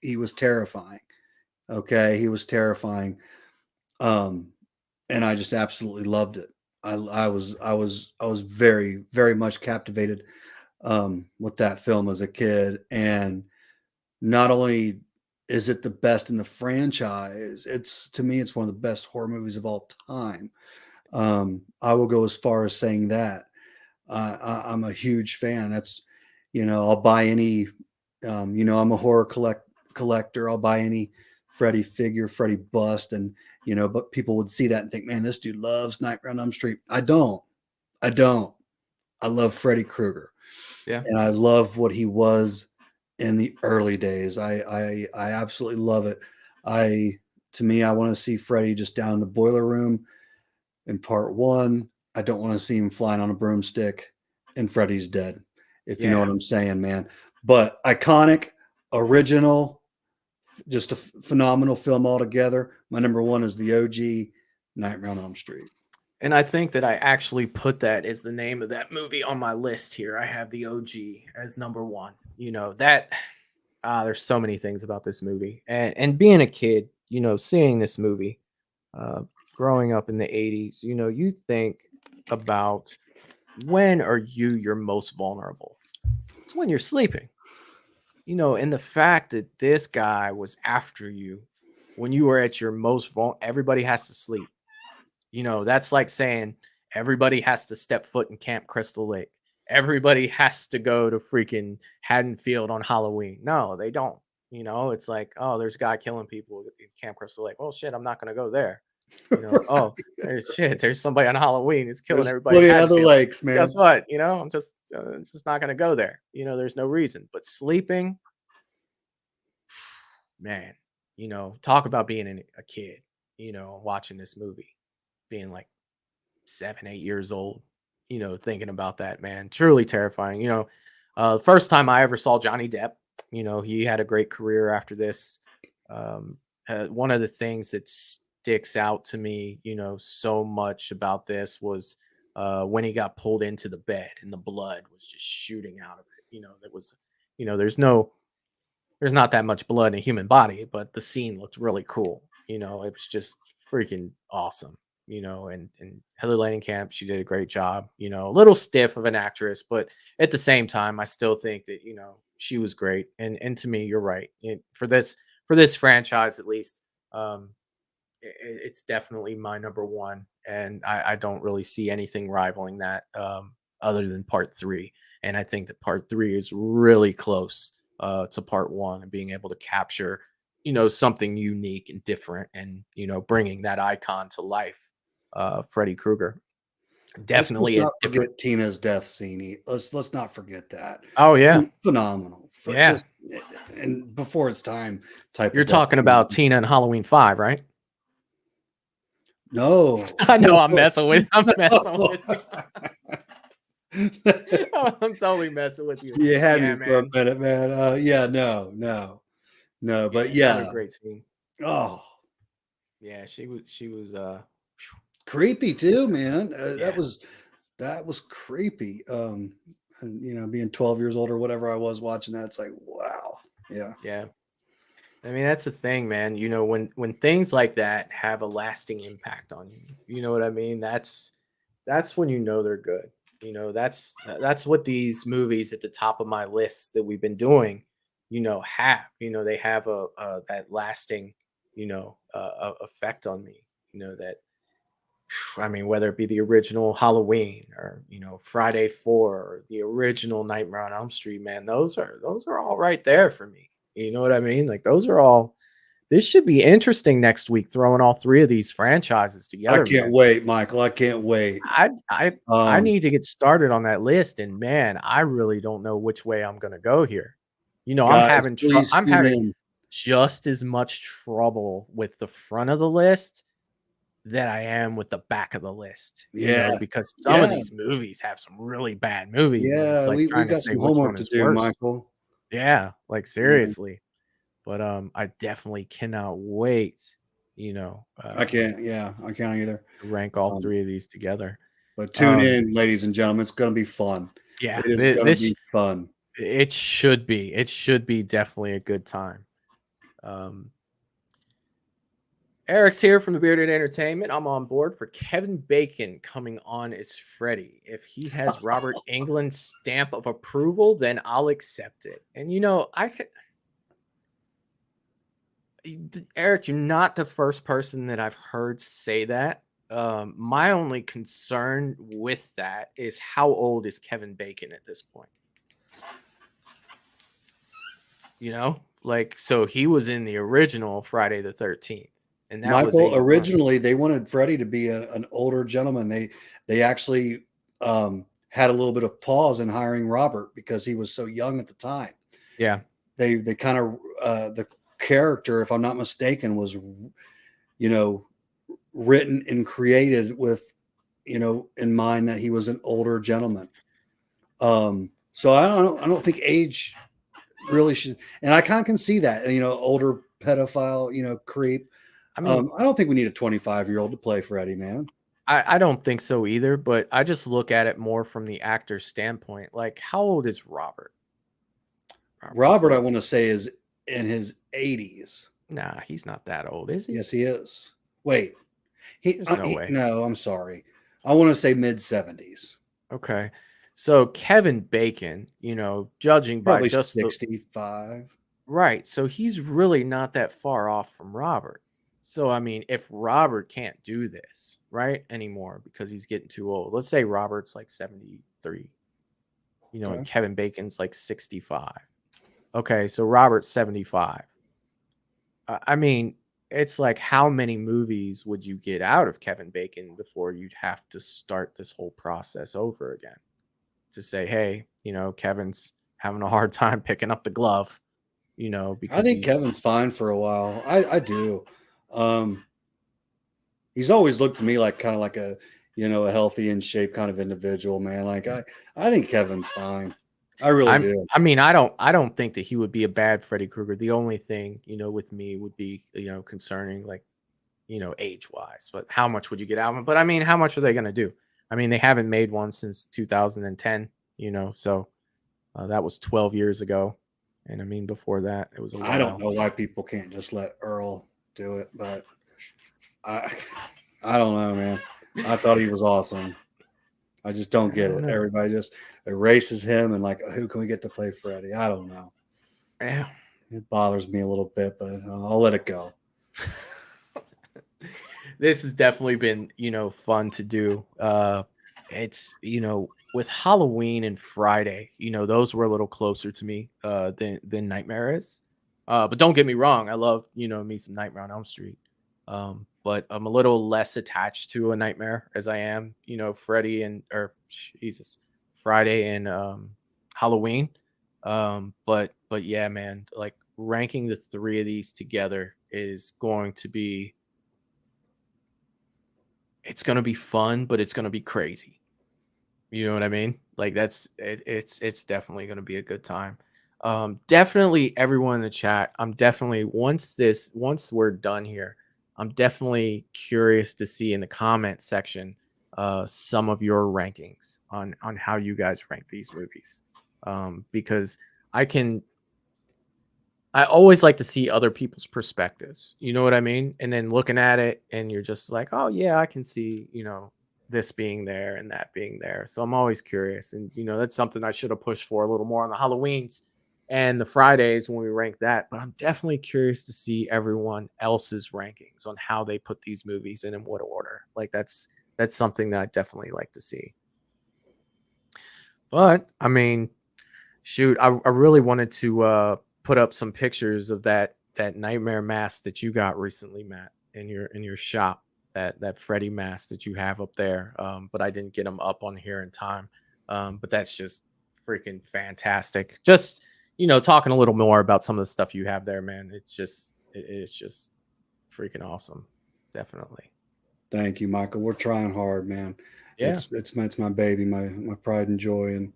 He was terrifying. Okay, he was terrifying. And I just absolutely loved it. I was very, very much captivated with that film as a kid. And not only is it the best in the franchise, to me it's one of the best horror movies of all time. I will go as far as saying that. I'm a huge fan. I'll buy any. I'm a horror collector. I'll buy any Freddy figure, Freddy bust, and but people would see that and think, man, this dude loves Nightmare on Elm Street. I don't. I love Freddy Krueger. Yeah. And I love what he was in the early days. I absolutely love it. To me, I want to see Freddy just down in the boiler room in part one. I don't want to see him flying on a broomstick and Freddy's dead, if you know what I'm saying, man. But iconic, original, just a phenomenal film altogether. My number one is the OG Nightmare on Elm Street. And I think that I actually put that as the name of that movie on my list here. I have the OG as number one. That There's so many things about this movie, and being a kid, seeing this movie, uh, growing up in the '80s, you think about when are you your most vulnerable? It's when you're sleeping. And the fact that this guy was after you when you were at your most vulnerable, everybody has to sleep. That's like saying everybody has to step foot in Camp Crystal Lake. Everybody has to go to freaking Haddonfield on Halloween. No, they don't. It's like, oh, there's a guy killing people in Camp Crystal Lake. Oh shit, I'm not gonna go there. Oh, there's somebody on Halloween. It's killing There's everybody in plenty of other Haddonfield. lakes, man. Guess what? I'm just not gonna go there. There's no reason. But sleeping, man, talk about being a kid, watching this movie, being like 7, 8 years old, thinking about that, man, truly terrifying. First time I ever saw Johnny Depp, he had a great career after this. One of the things that sticks out to me, so much about this was when he got pulled into the bed and the blood was just shooting out of it. That was, there's not that much blood in a human body, but the scene looked really cool. It was just freaking awesome. And Heather Langenkamp, she did a great job. A little stiff of an actress, but at the same time, I still think that she was great. And to me, you're right. For this franchise, at least, it's definitely my number one, and I don't really see anything rivaling that other than Part 3. And I think that Part 3 is really close to Part 1 and being able to capture something unique and different, and bringing that icon to life, Freddy Krueger. Definitely let's a not different. forget Tina's death scene. Let's not forget that. Oh yeah, Phenomenal. yeah. Just, and before its time type. You're of death talking scene. about Tina in Halloween 5, right? No, I know. no, I'm messing with. I'm messing no. with you. I'm totally messing with you. You had Yeah, me for a man. minute, man. Yeah, no, but Another yeah. great scene. Oh, Yeah, she was creepy too, man. yeah. That was creepy. And being 12 years old or whatever I was watching that, it's like, wow. Yeah. Yeah. I mean, that's the thing, man. When things like that have a lasting impact on you, you know what I mean? That's when they're good. That's what these movies at the top of my list that we've been doing, have. They have a that lasting, effect on me. That, I mean, whether it be the original Halloween or Friday 4 or the original Nightmare on Elm Street, man, those are all right there for me. You know what I mean? Like those are all. This should be interesting next week, throwing all three of these franchises I together, can't man. wait, Michael. I can't wait. I need to get started on that list, and man, I really don't know which way I'm going to go here. Guys, please I'm tune having in. just as much trouble with the front of the list that I am with the back of the list. Yeah. Because some of Yeah. these movies have some really bad movies. And Yeah, it's like we trying to got say some which homework one to is do, worse. Michael. Yeah, like Yeah. seriously. But I definitely cannot wait, I can't either. to rank all Um, three of these together. But tune Um, in, ladies and gentlemen. It's going to be fun. Yeah, It is going to be fun. it should be. It should be definitely a good time. Eric's here from the Bearded Entertainment. I'm on board for Kevin Bacon coming on as Freddy. If he has Robert Englund's stamp of approval, then I'll accept it. And I could. Eric, you're not the first person that I've heard say that. My only concern with that is how old is Kevin Bacon at this point? So he was in the original Friday the 13th. And that was Michael, 81. originally they wanted Freddy to be an older gentleman. They actually had a little bit of pause in hiring Robert because he was so young at the time. Yeah. They kind of the character, if I'm not mistaken, was written and created with in mind that he was an older gentleman. So I don't think age really should, and I kind of can see that older pedophile creep. I mean, I don't think we need a 25-year-old to play Freddy, man. I don't think so either, but I just look at it more from the actor's standpoint. Like, how old is Robert? Robert, I want to say, is in his 80s. Nah, he's not that old, is he? Yes, he is. Wait, There's no way. No, I'm sorry. I want to say mid 70s. Okay. So Kevin Bacon, judging by Probably just 65. right. So he's really not that far off from Robert. So I mean, if Robert can't do this, right, anymore because he's getting too old. Let's say Robert's like 73, and Okay. Kevin Bacon's like 65. Okay, so Robert's 75. I mean, it's like how many movies would you get out of Kevin Bacon before you'd have to start this whole process over again? To say, hey, Kevin's having a hard time picking up the glove, because I think Kevin's fine for a while. I do. He's always looked to me like kind of like a a healthy in shape kind of individual, man. Like I think Kevin's fine. I really do. I mean, I don't think that he would be a bad Freddy Krueger. The only thing, with me would be, concerning, like, age wise, but how much would you get out of him? But I mean, how much are they going to do? I mean, they haven't made one since 2010, so that was 12 years ago. And I mean, before that, it was a while. I don't know why people can't just let Earl do it, but I don't know, man. I thought he was awesome. I just don't get it. Everybody just erases him and like, who can we get to play Freddy? I don't know. Yeah. It bothers me a little bit, but I'll let it go. This has definitely been, fun to do. It's, with Halloween and Friday, those were a little closer to me than Nightmare is. But don't get me wrong, I love, me some Nightmare on Elm Street. But I'm a little less attached to a Nightmare as I am, Friday and Halloween. But yeah, man, like ranking the three of these together is going to be, it's going to be fun, but it's going to be crazy. You know what I mean? Like it's definitely going to be a good time. Definitely everyone in the chat. I'm definitely once we're done here, I'm definitely curious to see in the comment section some of your rankings on how you guys rank these movies. Because I always like to see other people's perspectives. You know what I mean? And then looking at it and you're just like, oh yeah, I can see, this being there and that being there. So I'm always curious. And, that's something I should have pushed for a little more on the Halloweens and the Fridays when we rank that. But I'm definitely curious to see everyone else's rankings on how they put these movies in what order. Like that's something that I definitely like to see. But I mean, shoot, I really wanted to put up some pictures of that nightmare mask that you got recently, Matt, in your shop. That Freddy mask that you have up there, but I didn't get them up on here in time. But that's just freaking fantastic. Just talking a little more about some of the stuff you have there, man. It's just freaking awesome. Definitely. Thank you, Michael. We're trying hard, man. Yeah, it's my baby, my pride and joy, and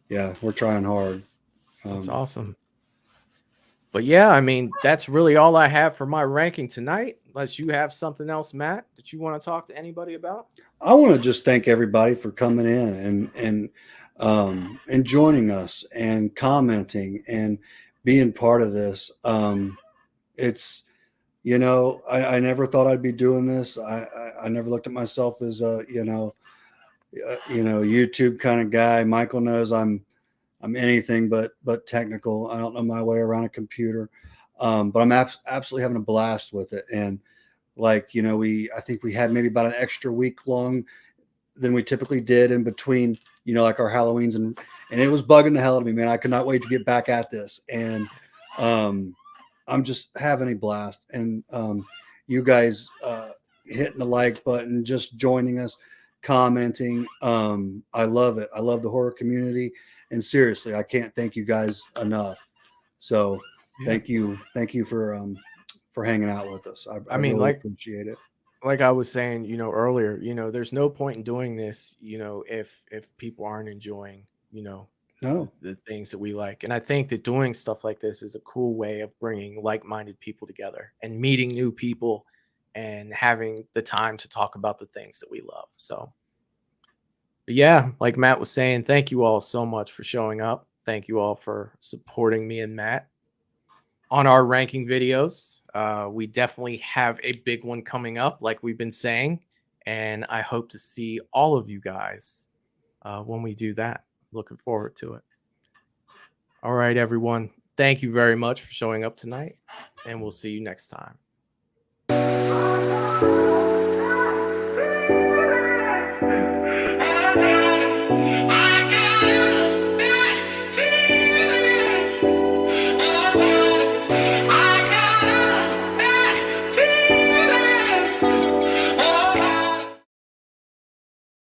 yeah, we're trying hard. That's awesome. But yeah, I mean, that's really all I have for my ranking tonight. Unless you have something else, Matt, that you want to talk to anybody about. I want to just thank everybody for coming in and joining us and commenting and being part of this. It's I never thought I'd be doing this. I never looked at myself as a YouTube kind of guy. Michael knows I'm anything but technical. I don't know my way around a computer, but I'm absolutely having a blast with it. And like I think we had maybe about an extra week long than we typically did in between, like our Halloweens, and it was bugging the hell out of me, man. I could not wait to get back at this, and I'm just having a blast. And you guys hitting the like button, just joining us, commenting. I love it. I love the horror community. And seriously, I can't thank you guys enough. So thank you for hanging out with us. I mean, really appreciate it. Like I was saying, earlier, there's no point in doing this, if people aren't enjoying, the things that we like. And I think that doing stuff like this is a cool way of bringing like-minded people together and meeting new people and having the time to talk about the things that we love. So, but yeah, like Matt was saying, thank you all so much for showing up. Thank you all for supporting me and Matt on our ranking videos. We definitely have a big one coming up, like we've been saying, and I hope to see all of you guys when we do that. Looking forward to it. All right, everyone. Thank you very much for showing up tonight, and we'll see you next time.